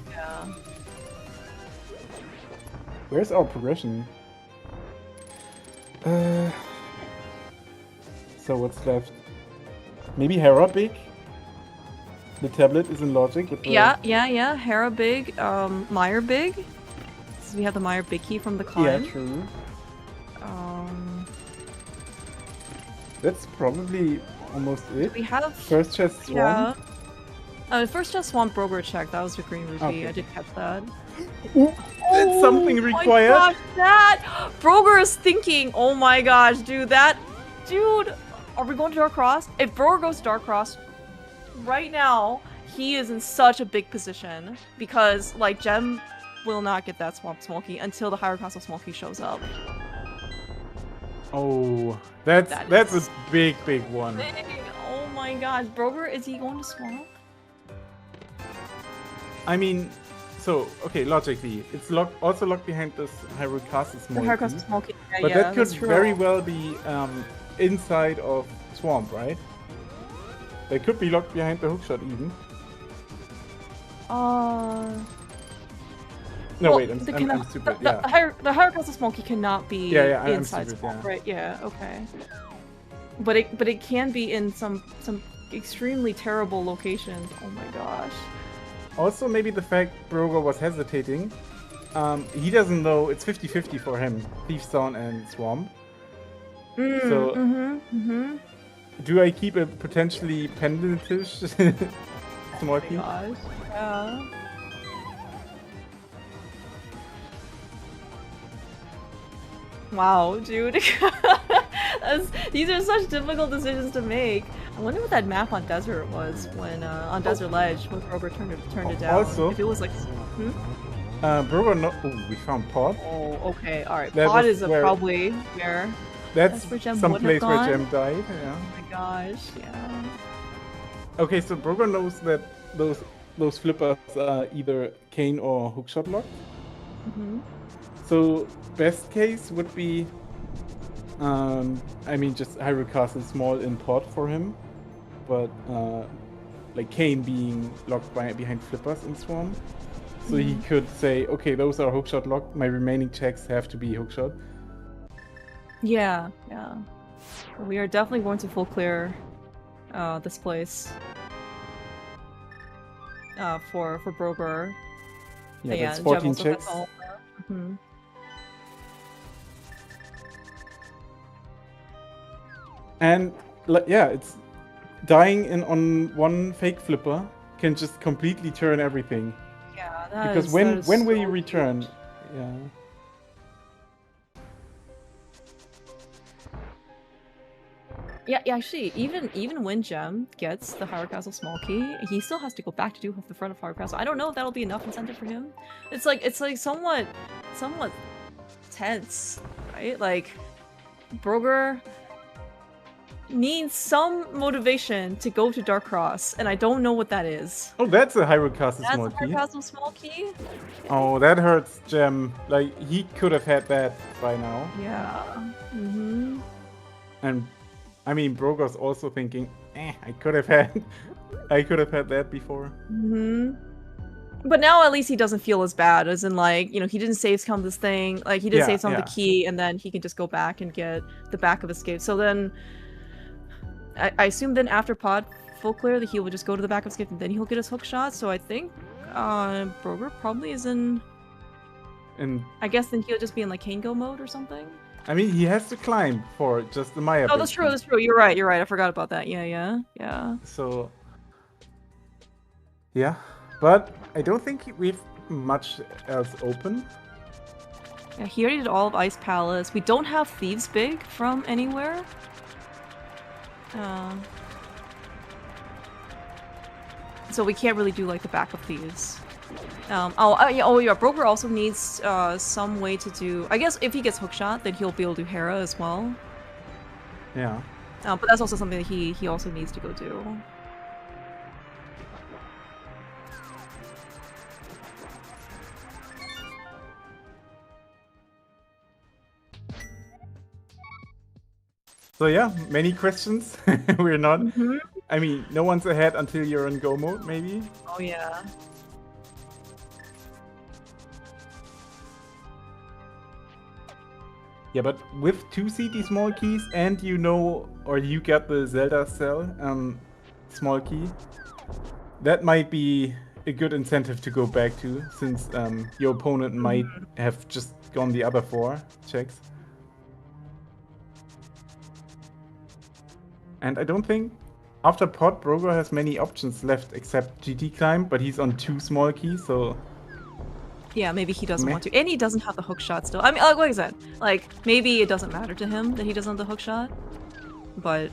Where's our progression? So what's left? Maybe Hera big? The tablet is in logic. With Yeah. Hera big, Meyer big. So we have the Meyer big key from the climb. Yeah, true. That's probably almost it. We have first chest Swamp. First chest Swamp Brogor check. That was the green rupee. Okay. I did catch that. That's something required. Oh my gosh, that Brogor is thinking. Oh my gosh, dude, are we going to Dark Cross? If Brogor goes to Dark Cross, right now he is in such a big position because, like, Gem will not get that Swamp Small Key until the Higher Castle Small Key shows up. Oh, that's a big one. Big. Oh my gosh, Brogor, is he going to Swamp? I mean, so okay, logically, it's also locked behind this Hyrule Castle Small Key. Yeah, but that could very well be inside of Swamp, right? They could be locked behind the hookshot even. No, well, wait, I'm stupid. The Higher Castle Small Key cannot be inside Swamp, right? Yeah, okay. But it can be in some extremely terrible locations. Oh my gosh. Also, maybe the fact Brogor was hesitating, he doesn't know it's 50-50 for him, Thief's Zone and Swamp. Do I keep a potentially pendulum-ish Small Key? Oh my gosh, yeah. Wow, dude. These are such difficult decisions to make. I wonder what that map on Desert was when on Desert Ledge when Brogor turned it down. Also, if it was like, Brogor. We found Pod. Oh, okay, all right. Pod is probably where. That's where Gem some place where Gem died. Yeah. Oh my gosh, yeah. Okay, so Brogor knows that those flippers are either cane or hookshot locked. So best case would be, I mean, just Hyrule Castle small in Pod for him, but like cane being locked behind flippers in Swamp. So he could say, okay, those are hookshot locked. My remaining checks have to be hookshot. Yeah. We are definitely going to full clear this place for Brogor. Yeah, that's 14 checks. And yeah, it's dying on one fake flipper can just completely turn everything. Yeah, because when will you return? Huge. Yeah. Yeah, actually, even when Gem gets the Hyrule Castle Small Key, he still has to go back to do the front of Hyrule Castle. I don't know if that'll be enough incentive for him. It's like somewhat tense, right? Like Brogor needs some motivation to go to Dark Cross, and I don't know what that is. Oh, that's a Hyrule Castle Small Key. That's a Hyrule Castle Small Key? Oh, that hurts Gem. Like, he could have had that by now. Yeah. And I mean, Brogor's also thinking, I could have had that before. But now at least he doesn't feel as bad, as in like, you know, he didn't save some this thing, like he did save some of the key, and then he can just go back and get the back of escape. So then, I assume then after Pod full clear, that he will just go to the back of escape and then he'll get his hook shot. So I think Brogor probably is in. I guess then he'll just be in like Kango mode or something. I mean, he has to climb for just the Maya. Oh, that's true. That's true. You're right. I forgot about that. Yeah. So, yeah, but I don't think we've much else open. Yeah, he already did all of Ice Palace. We don't have Thieves Big from anywhere. So we can't really do like the backup Thieves. Yeah, Brogor also needs some way to do. I guess if he gets hookshot, then he'll be able to do Hera as well. Yeah. But that's also something that he also needs to go do. So yeah, many questions. We're not. I mean, no one's ahead until you're in go mode, maybe. Oh yeah. Yeah, but with 2 CD small keys and you get the Zelda cell small key, that might be a good incentive to go back to, since your opponent might have just gone the other 4 checks. And I don't think after Pod, Brogor has many options left except GT Climb, but he's on 2 small keys, so... Yeah, maybe he doesn't want to. And he doesn't have the hook shot still. I mean, like I said, like, maybe it doesn't matter to him that he doesn't have the hook shot, but...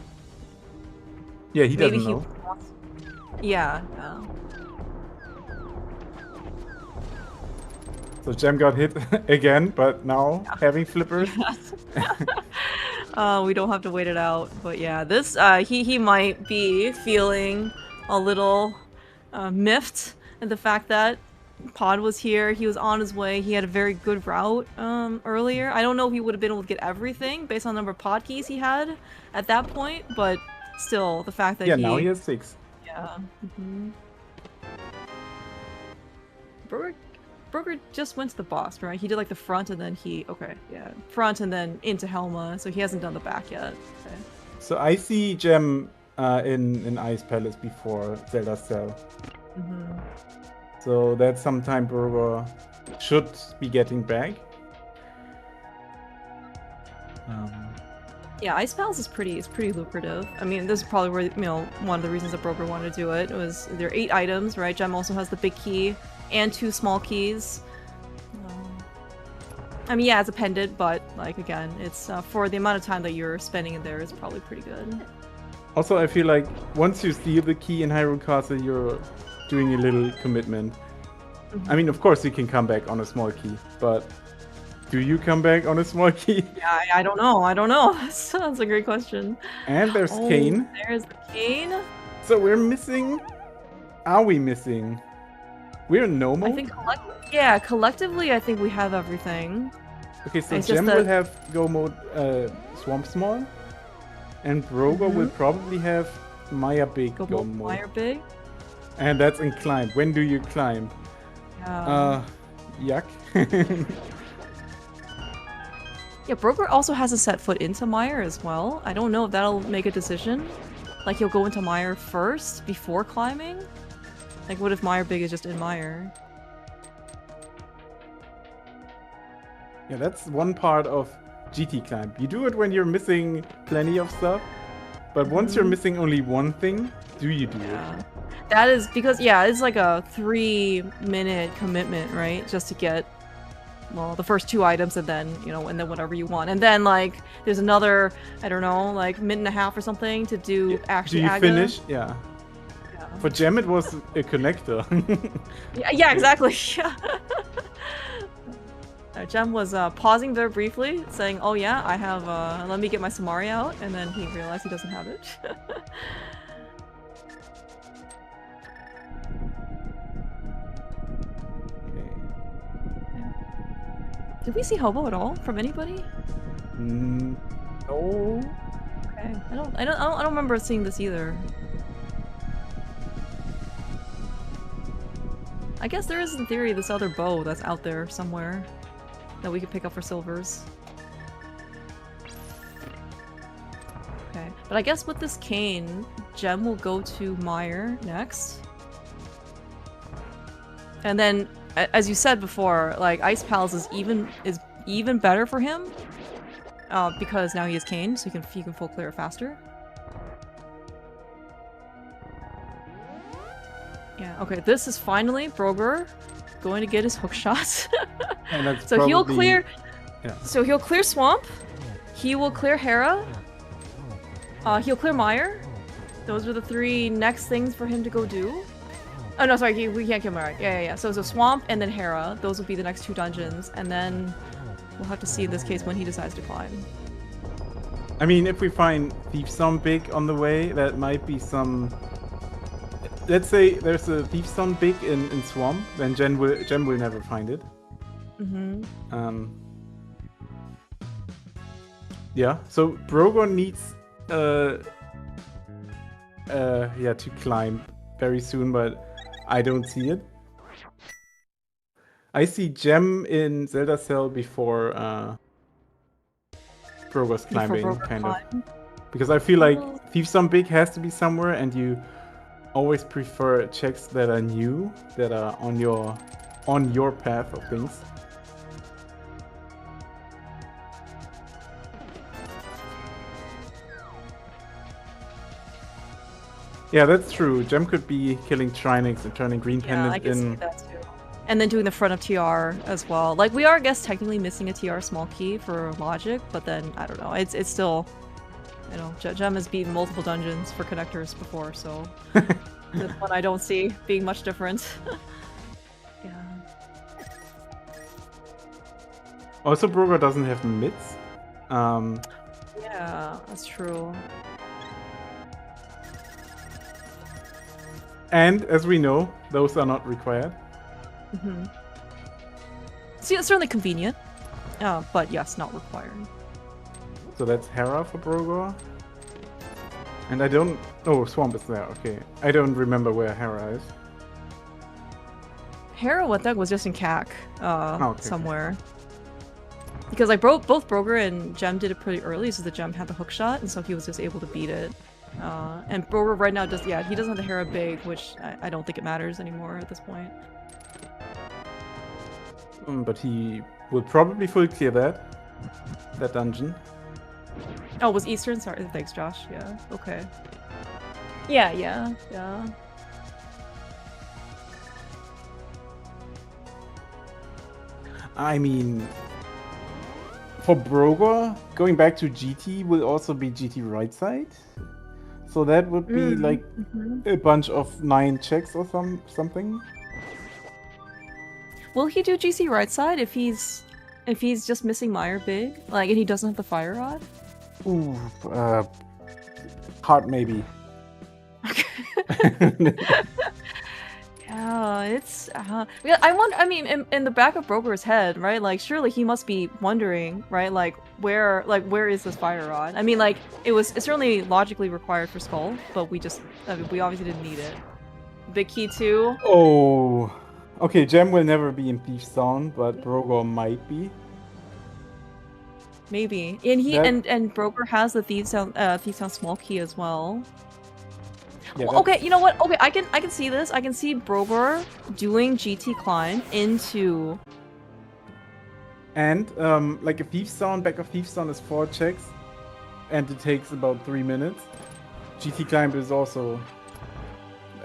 Yeah, he doesn't know. So Gem got hit again, but now having flippers. Yes. We don't have to wait it out, but yeah, this he might be feeling a little miffed at the fact that Pod was here. He was on his way. He had a very good route earlier. I don't know if he would have been able to get everything based on the number of pod keys he had at that point, but still, the fact that now he has 6. Yeah. Brogor just went to the boss, right? He did like the front and then front and then into Helma, so he hasn't done the back yet. Okay. So I see Gem in Ice Palace before Zelda Cell. So that's sometime Brogor should be getting back. Yeah, Ice Palace is pretty lucrative. I mean, this is probably where one of the reasons that Brogor wanted to do it was there are 8 items, right? Gem also has the big key and 2 small keys. I mean, yeah, it's appended, but like again, it's for the amount of time that you're spending in there is probably pretty good. Also, I feel like once you steal the key in Hyrule Castle, you're doing a little commitment. I mean, of course, you can come back on a small key, but do you come back on a small key? Yeah, I don't know. That's a great question. And there's Kane. There's the Kane. So we're missing. Are we missing? We're in no mode? I think collectively, I think we have everything. Okay, so Gem will have Go mode Swamp Small, and Brogor will probably have Maya Big Go mode. Maya Big? And that's in climb. When do you climb? Yuck. Yeah, Brogor also has to set foot into Meyer as well. I don't know if that'll make a decision. Like he'll go into Meyer first before climbing? Like what if Meyer Big is just in Meyer? Yeah, that's one part of GT climb. You do it when you're missing plenty of stuff, but once you're missing only one thing, do you do it? That is because, it's like a 3-minute commitment, right? Just to get, well, the first 2 items and then, and then whatever you want. And then, like, there's another, I don't know, like, minute and a half or something to do actually. Do you finish? Yeah. For Gem, it was a connector. yeah, exactly. Yeah. Gem was pausing there briefly, saying, oh yeah, I have, let me get my Samari out, and then he realized he doesn't have it. Did we see Hobo at all from anybody? No. Okay. I don't remember seeing this either. I guess there is in theory this other bow that's out there somewhere that we could pick up for silvers. Okay. But I guess with this cane, Gem will go to Meyer next. And then as you said before, like Ice Palace is even better for him, because now he has Cane, so he can full clear faster. Yeah. Okay. This is finally Brogor going to get his hook shot. And that's so he'll clear. Yeah. So he'll clear Swamp. He will clear Hera. He'll clear Meyer. Those are the 3 next things for him to go do. Oh no, sorry, we can't kill Meyer. Yeah. So Swamp and then Hera. Those will be the next 2 dungeons, and then we'll have to see in this case when he decides to climb. I mean, if we find Thief's Son Big on the way, that might be some. Let's say there's a Thief's Son Big in Swamp, then Gem will never find it. Yeah. So Brogor needs to climb very soon, but I don't see it. I see Gem in Zelda Cell before Brogor's climbing, kind of. Because I feel like Thief's Son Big has to be somewhere, and you always prefer checks that are new, that are on your path of things. Yeah, that's true. Gem could be killing Trinix and turning Green Pendant I can see that too. And then doing the front of TR as well. Like, we are, I guess, technically missing a TR small key for logic, but then, I don't know, it's still, Gem has beaten multiple dungeons for connectors before, so this one I don't see being much different. Yeah. Also, Brogor doesn't have mids. Yeah, that's true. And as we know, those are not required. Mm-hmm. See, it's certainly convenient, but yes, not required. So that's Hera for Brogor. And I don't... Oh, Swamp is there, okay. I don't remember where Hera is. Hera, what that was just in CAC, okay. somewhere. Because like both Brogor and Gem did it pretty early, so the Gem had the hook shot, and so he was just able to beat it. And Brogor right now does, yeah, he doesn't have the Hera big, which I don't think it matters anymore at this point. But he will probably full clear that dungeon. Oh, was Eastern? Sorry, thanks, Josh. Yeah, okay. Yeah. I mean, for Brogor, going back to GT will also be GT right side. So that would be like a bunch of 9 checks or something. Will he do GC right side if he's just missing Meyer big? Like, and he doesn't have the fire rod? Ooh, hard maybe. Yeah, it's yeah, I mean, in the back of Brogor's head, right? Like, surely he must be wondering, right? Like, where is this fire rod? I mean, like, it's certainly logically required for Skull, but we obviously didn't need it. Big key too. Oh, okay. Gem will never be in Thief's Zone, but Brogor might be. Maybe, and and Brogor has the Thieves Town small key as well. Yeah, well, okay, you know what? Okay, I can see this. I can see Brogor doing GT climb into. And like a Thief's Zone, back of Thief's Zone is 4 checks, and it takes about 3 minutes. GT climb is also.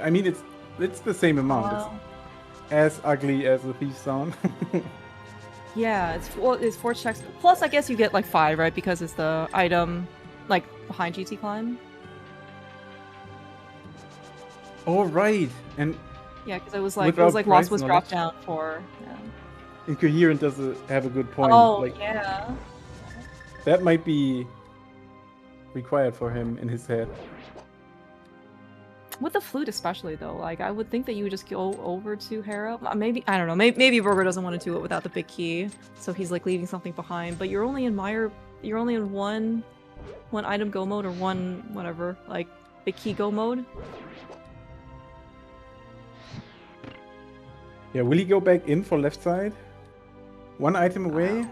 I mean, it's the same amount. It's as ugly as the Thief's Zone. Yeah, it's 4 checks. Plus, I guess you get like 5, right? Because it's the item, like behind GT climb. Oh right, and yeah, because it was like Lost was dropped down for. Yeah. Incoherent does have a good point. Oh like, yeah. That might be required for him in his head. With the flute especially though, like I would think that you would just go over to Hera. Maybe, I don't know, maybe Brogor doesn't want to do it without the big key, so he's like leaving something behind, but you're only in one item go mode or one whatever, like big key go mode. Yeah, will he go back in for left side? 1 item away?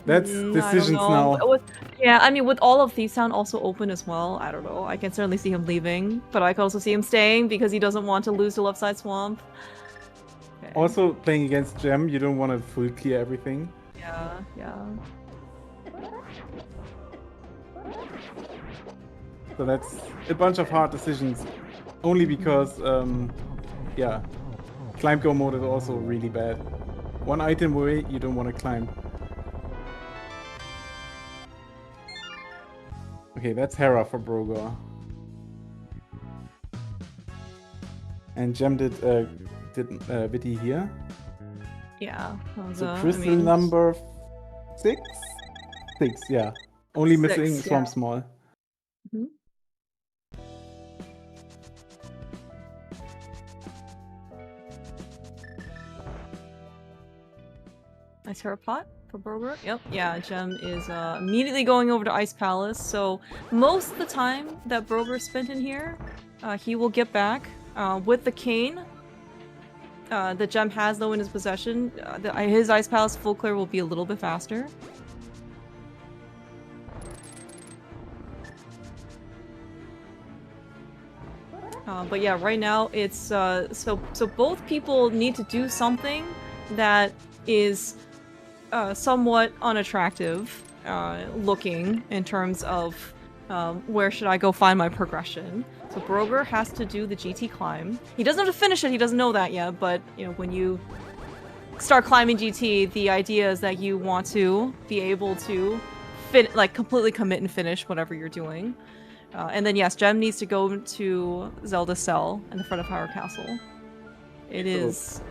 That's decisions now. Yeah, I mean, with all of Thief's Town also open as well, I don't know. I can certainly see him leaving, but I can also see him staying because he doesn't want to lose to left side swamp. Okay. Also, playing against Gem, you don't want to full clear everything. Yeah. So that's a bunch of hard decisions, only because, yeah, climb go mode is also really bad. 1 item away, you don't want to climb. Okay, that's Hera for Brogor. And Gem did Vitty here. Yeah. So crystal number 6? 6, yeah. Only missing Swamp Small. Mm-hmm. Nice Hera pot for Brogor. Yep, yeah, Gem is immediately going over to Ice Palace, so most of the time that Brogor spent in here, he will get back with the cane that Gem has though in his possession. His Ice Palace full clear will be a little bit faster. But yeah, right now it's so both people need to do something that is somewhat unattractive looking in terms of where should I go find my progression. So Brogor has to do the GT climb. He doesn't have to finish it, he doesn't know that yet, but you know, when you start climbing GT, the idea is that you want to be able to completely commit and finish whatever you're doing. And then yes, Gem needs to go to Zelda's cell in the front of Power Castle. It is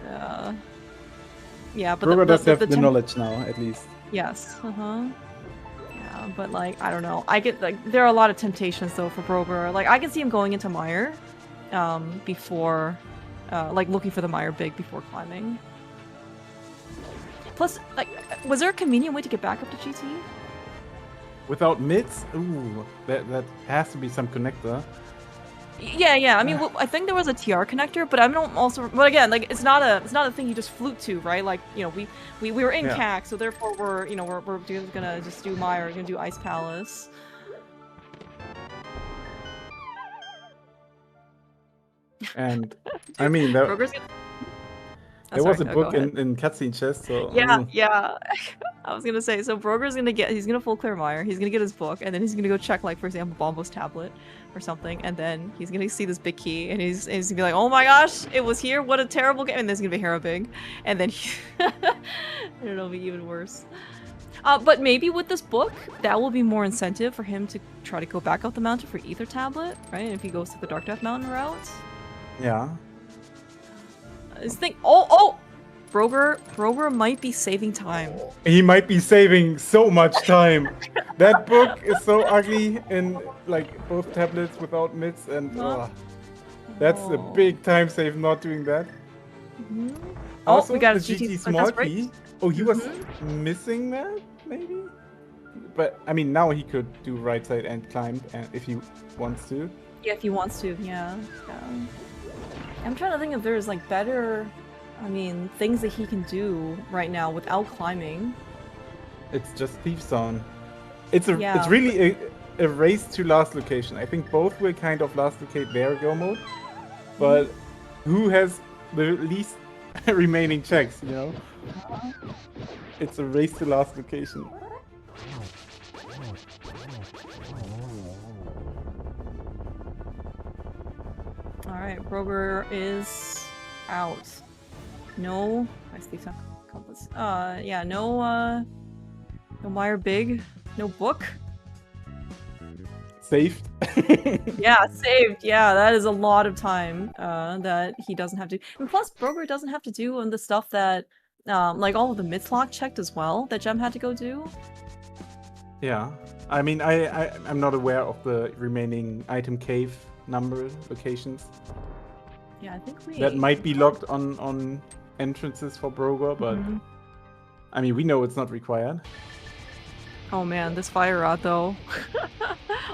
Yeah, but Brogor does have the temp- knowledge now, at least. Yes. Yeah, but like I don't know. I get like there are a lot of temptations though for Brogor. Like I can see him going into Mire, before, like looking for the Mire big before climbing. Plus, like, was there a convenient way to get back up to GT? Without mids? Ooh, that has to be some connector. Yeah. I mean, well, I think there was a TR connector, but I don't also. But again, like, it's not a thing you just flute to, right? Like, you know, we were in CAC, so therefore we're gonna just do Mire, we're gonna do Ice Palace. And I mean, there was a book in cutscene chest, so yeah. I was gonna say, so Brogor's he's gonna full clear Mire, he's gonna get his book, and then he's gonna go check, like, for example, Bombo's tablet or something, and then he's gonna see this big key, and he's gonna be like, oh my gosh, it was here, what a terrible game, and there's gonna be Hera Big, and then it'll be even worse. But maybe with this book, that will be more incentive for him to try to go back up the mountain for Ether Tablet, right? If he goes to the Dark Death Mountain route. Yeah. Brogor might be saving time. He might be saving so much time. That book is so ugly in like both tablets without mids, and that's a big time save not doing that. Mm-hmm. Also, we got the a GT small key. Oh, he was missing that, maybe? But I mean, now he could do right side and climb, and if he wants to. Yeah, if he wants to, yeah. I'm trying to think if there's like better, I mean, things that he can do right now without climbing. It's just Thief Zone. It's really a race to last location. I think both will kind of last locate their go mode, but who has the least remaining checks, you know? It's a race to last location. Alright, Brogor is out. No, I see some compass. Yeah, no Mire Big, no book. Saved. Yeah, saved. Yeah, that is a lot of time that he doesn't have to. And plus, Brogor doesn't have to do on the stuff that, like all of the mid-lock checked as well that Gem had to go do. Yeah, I mean, I'm not aware of the remaining item cave number locations. Yeah, I think that might be locked on entrances for Brogor, but I mean, we know it's not required. Oh man, this fire rod though.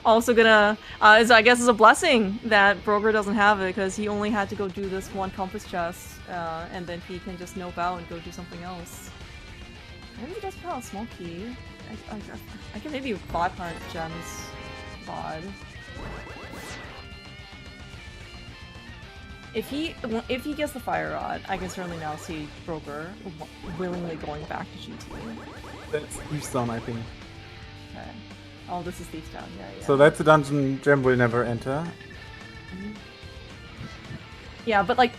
Also gonna, I guess it's a blessing that Brogor doesn't have it, because he only had to go do this one compass chest, and then he can just nope out and go do something else. Maybe he does put out a small key. I can maybe 500 gems bod. If he gets the fire rod, I can certainly now see Brogor willingly going back to GT. That's Thief Zone, I think. Okay. Oh, this is Thief Zone, yeah. So that's a dungeon Gem will never enter. Yeah, but like,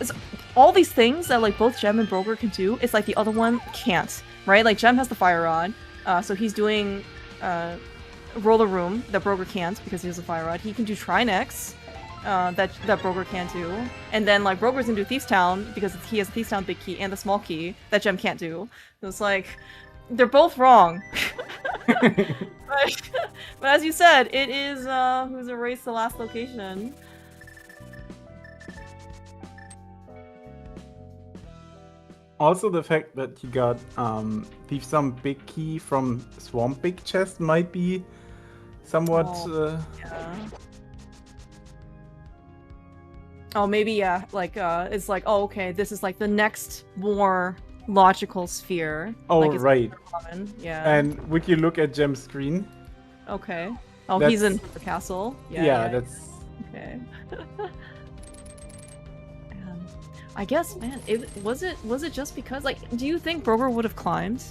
all these things that like both Gem and Brogor can do, it's like the other one can't, right? Like Gem has the fire rod, so he's doing Roller Room that Brogor can't because he has a fire rod. He can do Trinex, that Brogor can't do, and then like Brogor's gonna do Thief's Town because he has Thief's Town big key and the small key that Gem can't do. So it's like they're both wrong. but as you said, it is who's erased the last location. Also, the fact that he got Thief Zone big key from Swamp Big Chest might be somewhat. Yeah. Oh, maybe, yeah, like, it's like, oh, okay, this is like the next more logical sphere. Oh, like, right. Common. Yeah. And would you look at Gem's screen? Okay. Oh, he's in the castle. Yeah, that's... Okay. I guess, man, was it just because, like, do you think Brogor would have climbed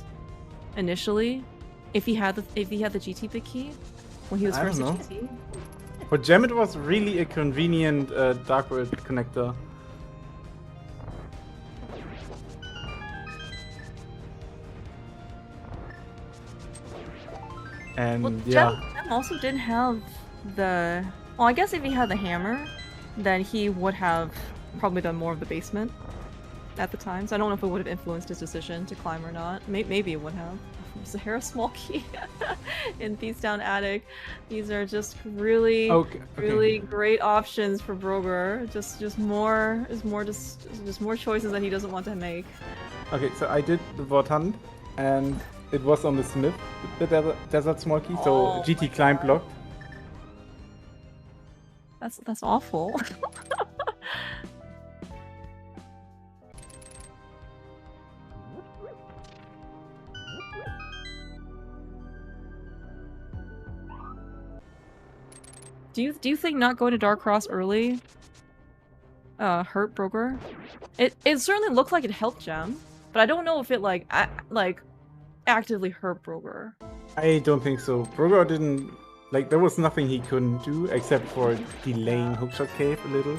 initially if he had the GT big key when he was first at GT? For Gem, it was really a convenient Dark World connector. And well, yeah. Gem also didn't have the. Well, I guess if he had the hammer, then he would have probably done more of the basement. at the time, so I don't know if it would have influenced his decision to climb or not. Maybe it would have. Sahara Small Key in Thieves Down Attic. These are just really, really great options for Brogor. Just more choices that he doesn't want to make. Okay, so I did the Vought Hunt, and it was on the Smith, the Desert Small Key, so GT climb blocked. That's awful. Do you think not going to Dark Cross early hurt Brogor? It certainly looked like it helped Gem, but I don't know if it like actively hurt Brogor. I don't think so. Brogor didn't like, there was nothing he couldn't do except for delaying Hookshot Cave a little.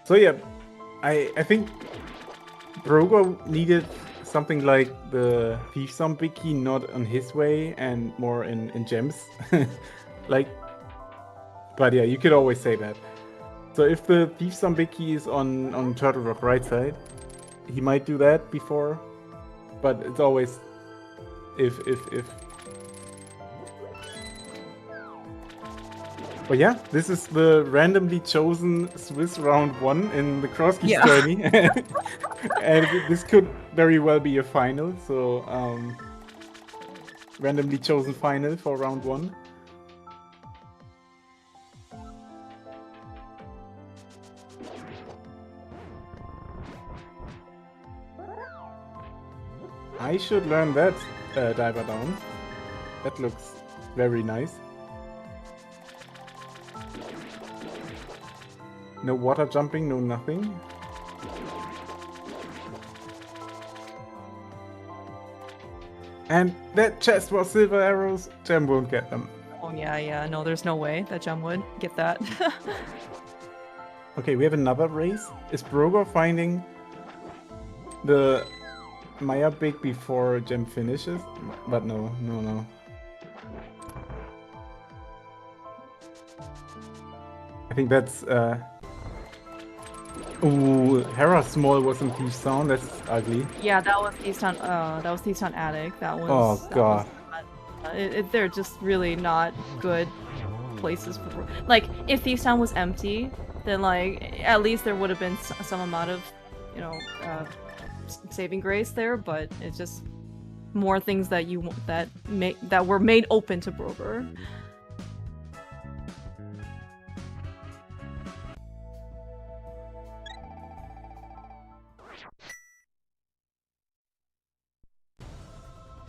So yeah, I think Brogor needed something like the Thief Zombie Key not on his way and more in Gems. Like, but yeah, you could always say that. So if the Thief Zombie Key is on Turtle Rock right side, he might do that before, but it's always if. But yeah, this is the randomly chosen Swiss round 1 in the Crosskeys journey. And this could very well be a final, so randomly chosen final for round 1. I should learn that diver down. That looks very nice. No water jumping, no nothing. And that chest was silver arrows. Gem won't get them. Oh yeah, no, there's no way that Gem would get that. Okay, we have another race. Is Brogor finding the Maya Big before Gem finishes? But no. I think that's ooh, Hera Small was in Thief Sound. That's ugly. Yeah, that was Thieves Town. That was Thieves Town Attic. That was. Oh god. They're just really not good places for. Like, if Thieves Town was empty, then like at least there would have been some amount of, you know, saving grace there. But it's just more things that that were made open to Brogor.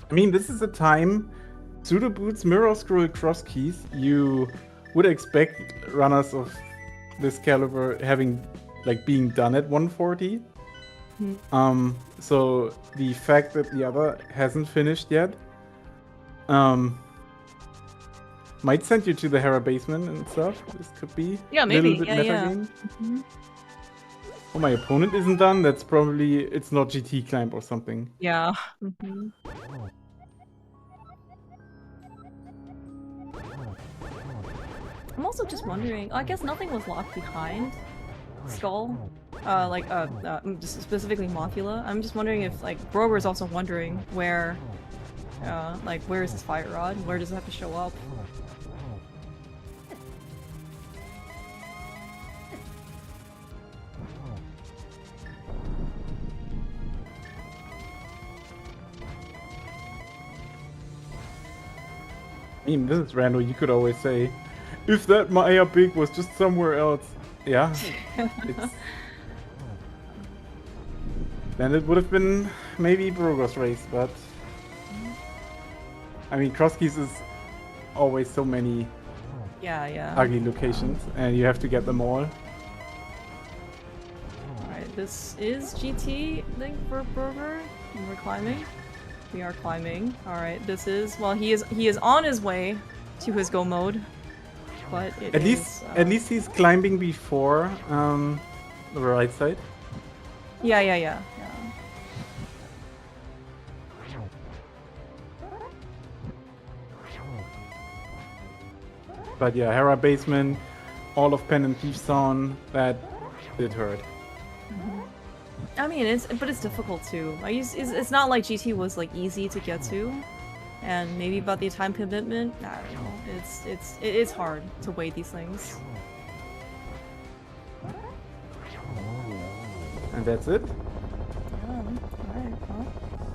I mean, this is a time, Pseudo Boots, Mirror Scroll, Crosskeys, you would expect runners of this caliber having, like, being done at 140. So the fact that the other hasn't finished yet might send you to the Hera basement and stuff. This could be a maybe. little bit metagame. Oh, my opponent isn't done. That's probably, it's not GT climb or something. Yeah. I'm also just wondering, I guess nothing was locked behind Skull, just specifically Mothula. I'm just wondering if, like, Brogor is also wondering where, where is his fire rod? Where does it have to show up? I mean, this is random. You could always say, if that Maya Big was just somewhere else, yeah, then it would have been maybe Brogor's race, but I mean, Crosskeys is always so many ugly locations, and you have to get them all. Alright, this is GT thing for Brogor, and we're climbing. We are climbing. Alright, this is, well, he is on his way to his go mode. But at least he's climbing before the right side. Yeah. But yeah, Hera basement, all of Pen and Thief Zone, that did hurt. I mean, it's difficult too. It's not like GT was like easy to get to, and maybe about the time commitment. I don't know. It's hard to weigh these things. And that's it. Alright, well,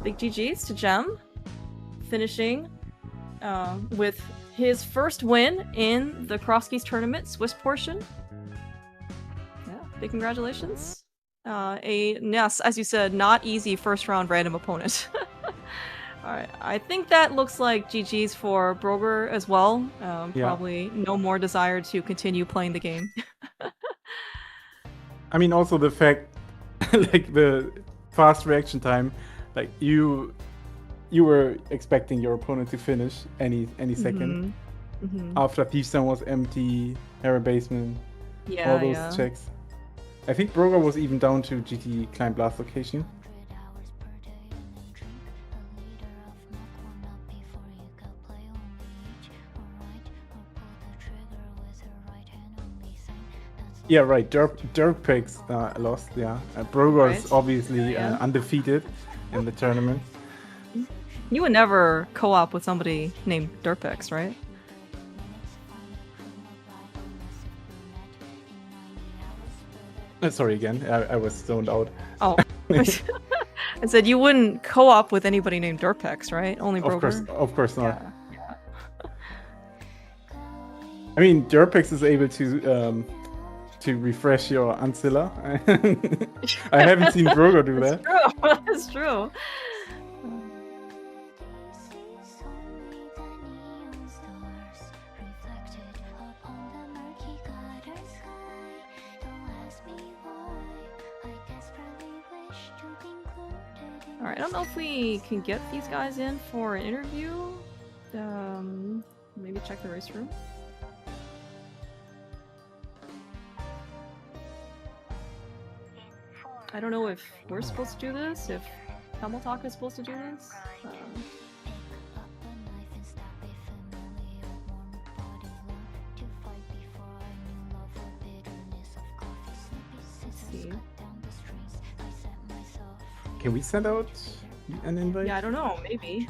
big GGs to Gem, finishing with his first win in the Crosskeys tournament, Swiss portion. Yeah, big congratulations. Yes, as you said, not easy first round random opponent. Alright, I think that looks like GG's for Brogor as well. Probably no more desire to continue playing the game. I mean, also the fact, like the fast reaction time, like you were expecting your opponent to finish any second. After Thief Zone was empty, Terror Basement, all those checks. I think Brogor was even down to GT Climb Blast location. Yeah, right. Dirk picks lost. Yeah, Brogor is obviously undefeated in the tournament. You would never co-op with somebody named Dirtpix, right? Sorry again. I was zoned out. Oh, I said you wouldn't co-op with anybody named Dirtpix, right? Only Brogor. Of course not. Yeah. I mean, Dirtpix is able to refresh your Ancilla. I haven't seen Brogor do that. That's true. Alright, I don't know if we can get these guys in for an interview. Maybe check the race room. I don't know if we're supposed to do this, if Hamiltalk is supposed to do this. Let's see. Can we send out an invite? Yeah, I don't know. Maybe.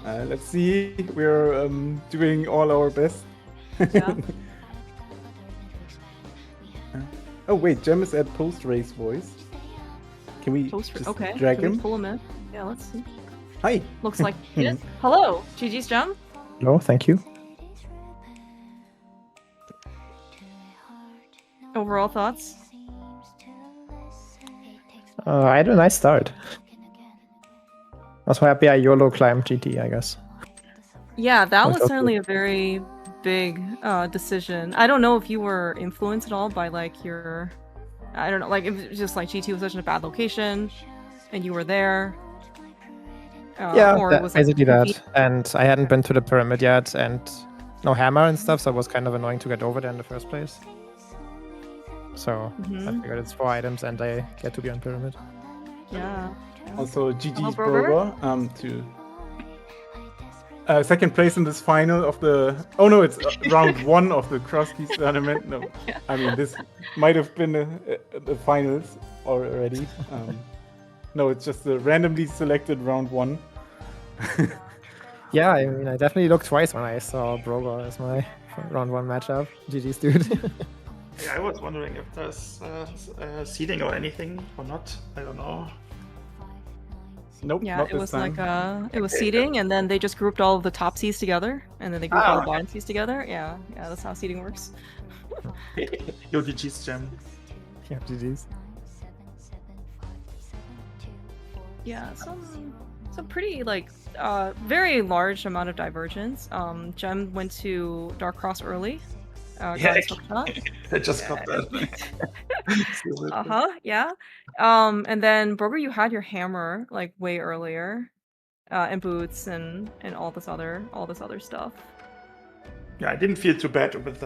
Let's see. We're doing all our best. Yeah. Oh wait, Gem is at post-race voice. Can we just drag him? Can we pull him in? Yeah, let's see. Hi. Looks like he is. Hello, GG's Gem. Hello, thank you. Overall thoughts? I had a nice start. I was happy I YOLO climbed GT, I guess. Yeah, that was certainly a very big decision. I don't know if you were influenced at all by like your, I don't know, like it was just like GT was such a bad location, and you were there. Yeah, or it was basically that. And I hadn't been to the pyramid yet, and no hammer and stuff, so it was kind of annoying to get over there in the first place. So I figured it's 4 items, and I get to be on pyramid. Yeah. Also, GG's Brogor to second place in this final of the. Oh no, it's round 1 of the Crosskeys tournament. No, I mean this might have been the finals already. No, it's just the randomly selected round 1. Yeah, I mean, I definitely looked twice when I saw Brogor as my round 1 matchup. GG's dude. Yeah, I was wondering if there's seeding or anything or not. I don't know. Nope. Yeah, it was like it was seeding, and then they just grouped all of the top seeds together, and then they grouped all the bottom seeds together. Yeah, that's how seeding works. Yo, GG's Gem. Yeah, GG's. Yeah, some pretty like very large amount of divergence. Gem went to Dark Cross early. Yeah, I just got that. Yeah. And then Brogor, you had your hammer like way earlier, and boots and all this other stuff. Yeah, I didn't feel too bad with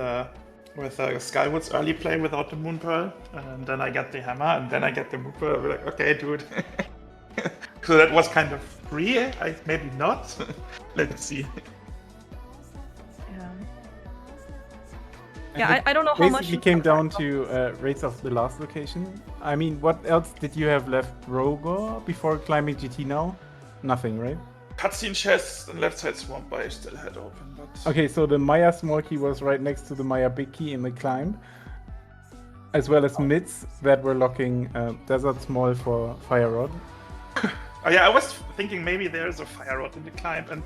Skywood's early play without the Moon Pearl, and then I get the hammer, and then I get the Moon Pearl. We're like, okay, dude. So that was kind of free. Maybe not. Let's see. Yeah, I don't know how much. Basically came down to rates of the last location. I mean, what else did you have left, Brogor, before climbing GT now? Nothing, right? Cutscene chest and left side swamp I still had open, but... Okay, so the Maya small key was right next to the Maya big key in the climb, as well as mids that were locking Desert Small for Fire Rod. Oh yeah, I was thinking maybe there's a fire rod in the climb, and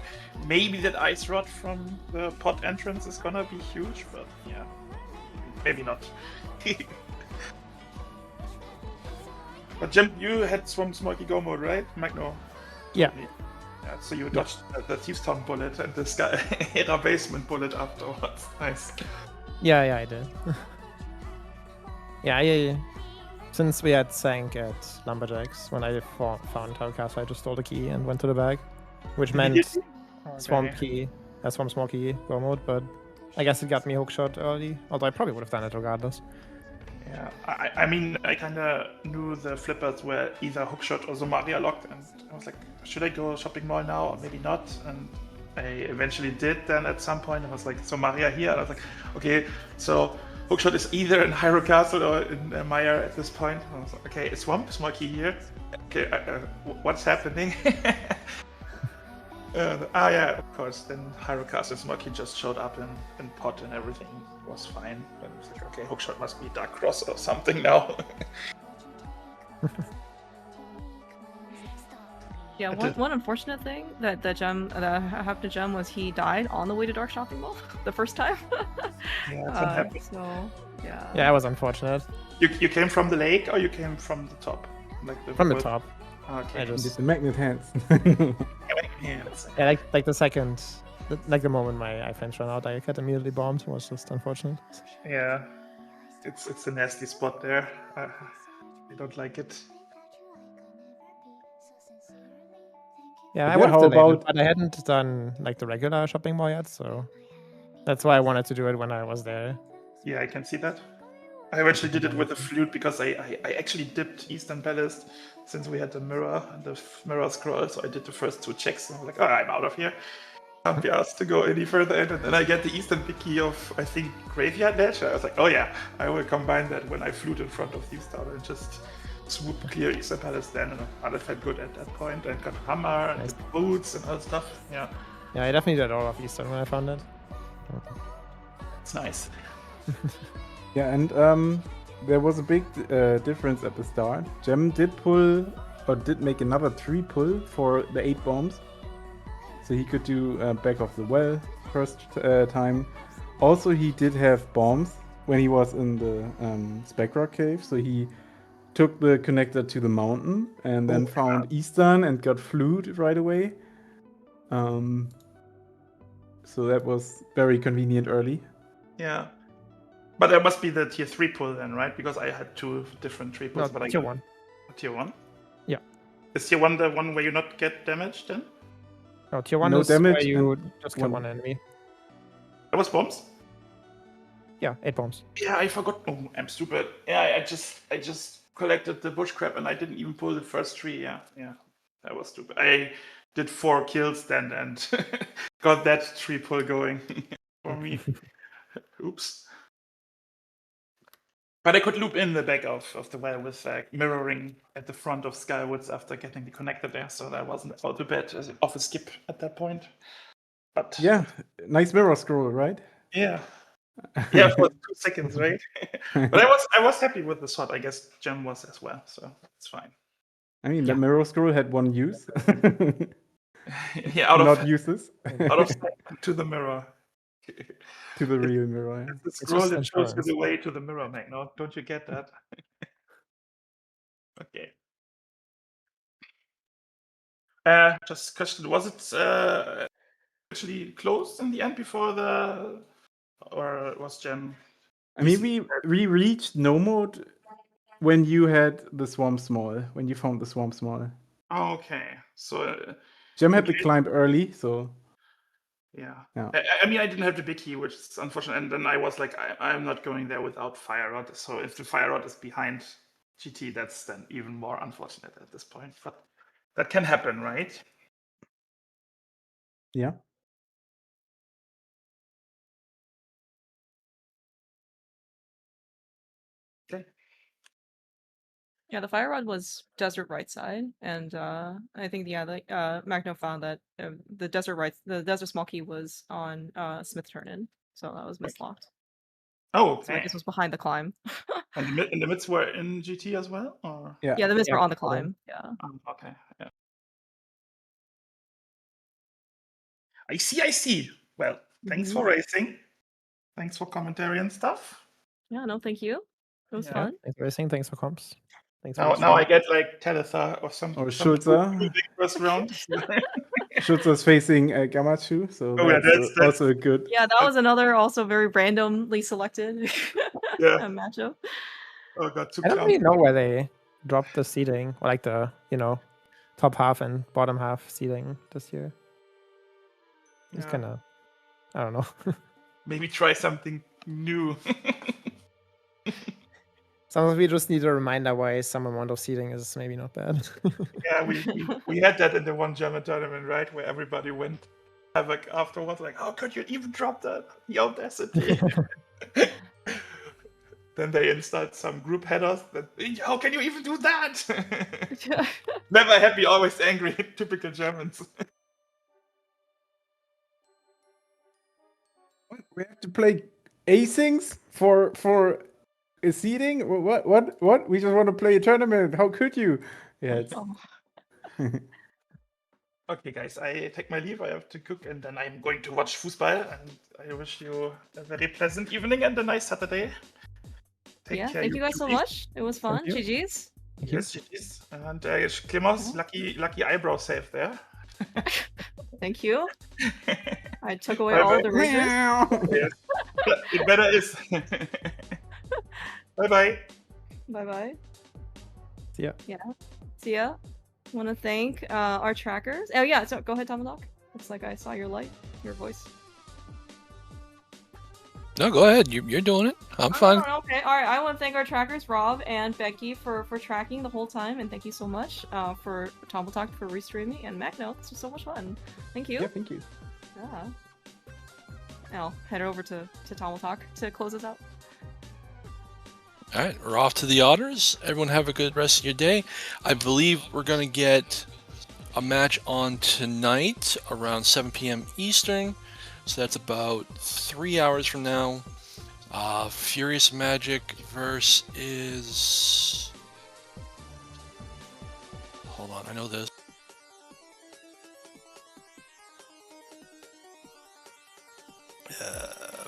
maybe that ice rod from the pod entrance is gonna be huge, but yeah, maybe not. But Jim, you had Swamp Smoky Go mode, right? Magno? Yeah. Yeah, so you dodged the Thieves Town bullet and the Sky Era Basement bullet afterwards. Nice. Yeah, I did. Yeah, since we had sank at Lumberjacks, when I found Hellcast, I just stole the key and went to the bag, which meant Swamp Smoky Go mode, but I guess it got me hookshot early, although I probably would have done it regardless. Yeah, I mean, I kind of knew the flippers were either hookshot or Zomaria locked, and I was like, should I go shopping mall now or maybe not? And I eventually did then at some point. I was like, Zomaria here, and I was like, okay, so hookshot is either in Hyrule Castle or in Maya at this point. And I was like, okay, Swamp Smoky here. Okay, what's happening? Yeah, of course. Then Hyrule Castle Smoky just showed up in pot and everything was fine. But I was like, okay, hookshot must be Dark Cross or something now. Yeah, one unfortunate thing that happened to Gem was he died on the way to Dark Shopping Mall the first time. Yeah, so yeah. Yeah, it was unfortunate. You came from the lake or you came from the top? Like from the top. Okay. I just did the magnet hands. Yeah, like the second, like the moment my iframes ran out, I got immediately bombed. It was just unfortunate. Yeah, it's a nasty spot there. I don't like it. Yeah, But I would have delayed about... it, but I hadn't done like the regular shopping mall yet, so that's why I wanted to do it when I was there. Yeah, I can see that. I eventually did it with the flute because I actually dipped Eastern Palace since we had the mirror and the mirror scroll, so I did the first 2 checks and I was like, oh, I'm out of here. Can't be asked to go any further in, and then I get the Eastern big key of, I think, Graveyard Ledge. I was like, oh yeah, I will combine that when I flute in front of Thieves Tower and just swoop clear Eastern Palace then, and it felt good at that point. I got hammer and the boots and all that stuff. Yeah. Yeah, I definitely did all of Eastern when I found it. It's nice. Yeah, and there was a big difference at the start. Gem did pull, or did make another 3 pull for the 8 bombs. So he could do back of the well first time. Also, he did have bombs when he was in the Specrock cave. So he took the connector to the mountain and then found Eastern and got flute right away. So that was very convenient early. Yeah. But there must be the tier 3 pull then, right? Because I had 2 different 3 pulls. No, but tier 1. Tier 1? Yeah. Is tier 1 the one where you not get damaged then? No, tier 1 no is damage where you just kill one enemy. That was bombs? Yeah, 8 bombs. Yeah, I forgot. Oh, I'm stupid. Yeah, I just collected the bush crab and I didn't even pull the first 3. Yeah, that was stupid. I did 4 kills then and got that 3 pull going for me. Oops. But I could loop in the back of the well with mirroring at the front of Skywoods after getting the connector there, so that wasn't all too bad as off a skip at that point. But yeah, nice mirror scroll, right? Yeah. Yeah, for 2 seconds, right? But I was happy with the shot. I guess Gem was as well, so it's fine. I mean, the mirror scroll had 1 use. Yeah, not useless. Out of sight to the mirror. To the real mirror. Yeah. The scroll that shows you the way to the mirror, Magno. Don't you get that? Okay. Just question: was it actually closed in the end before the, or was Gem? I mean, we reached no mode when you had the Swamp Small. When you found the Swamp Small. Oh, okay. So Gem had to climb early, so. Yeah. Yeah. I mean, I didn't have the big key, which is unfortunate. And then I was like, I'm not going there without Fire Rod. So if the Fire Rod is behind GT, that's then even more unfortunate at this point. But that can happen, right? Yeah. Yeah, the fire rod was desert right side, and I think Magno found that the desert small key was on Smith turn-in, so that was mislocked. Oh, So I guess it was behind the climb. And the mids were in GT as well, or Yeah, the mids were on the totally. climb. Yeah. Okay. Yeah. I see. Well, thanks for racing. Thanks for commentary and stuff. Yeah, no, thank you. It was fun. Thanks for racing. Thanks for comps. Thanks for Now I get like Talitha or some Schulze. first round. Schulze is facing Gamachu, so that's also a good. Yeah, that was another also very randomly selected matchup. Oh god, I don't really know where they dropped the seeding, or like the top half and bottom half seeding this year. It's kind of, I don't know. Maybe try something new. Sometimes we just need a reminder why some amount of seeding is maybe not bad. Yeah, we had that in the one German tournament, right, where everybody went havoc afterwards, like, how could you even drop that? The audacity. Then they installed some group headers that, how can you even do that? Never happy, always angry. Typical Germans. We have to play acings for a seeding? What? We just want to play a tournament. How could you? Yeah. Okay, guys, I take my leave. I have to cook, and then I'm going to watch football. And I wish you a very pleasant evening and a nice Saturday. Thank you guys so much. It was fun. GG's. Yes, GG's. And Clemens, lucky eyebrow save there. Thank you. I took away all the razors. Yes. It better is. Bye-bye. Bye-bye. See ya. Yeah. See ya. Want to thank our trackers. Oh yeah, so go ahead, Tomadoc. Looks like I saw your voice. No, go ahead. You're doing it. I'm fine. Okay, all right. I want to thank our trackers, Rob and Becky, for tracking the whole time, and thank you so much for Tomadoc for restreaming, and Magno. This was so much fun. Thank you. Yeah, thank you. Yeah. I'll head over to Tomadoc to close us out. All right, we're off to the Otters. Everyone have a good rest of your day. I believe we're going to get a match on tonight around 7 p.m. Eastern. So that's about 3 hours from now. Furious Magic versus... Hold on, I know this.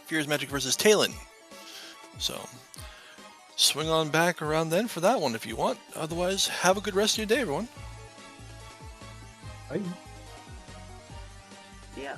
Furious Magic versus Talon. So... swing on back around then for that one if you want. Otherwise, have a good rest of your day, everyone. Bye. Yeah.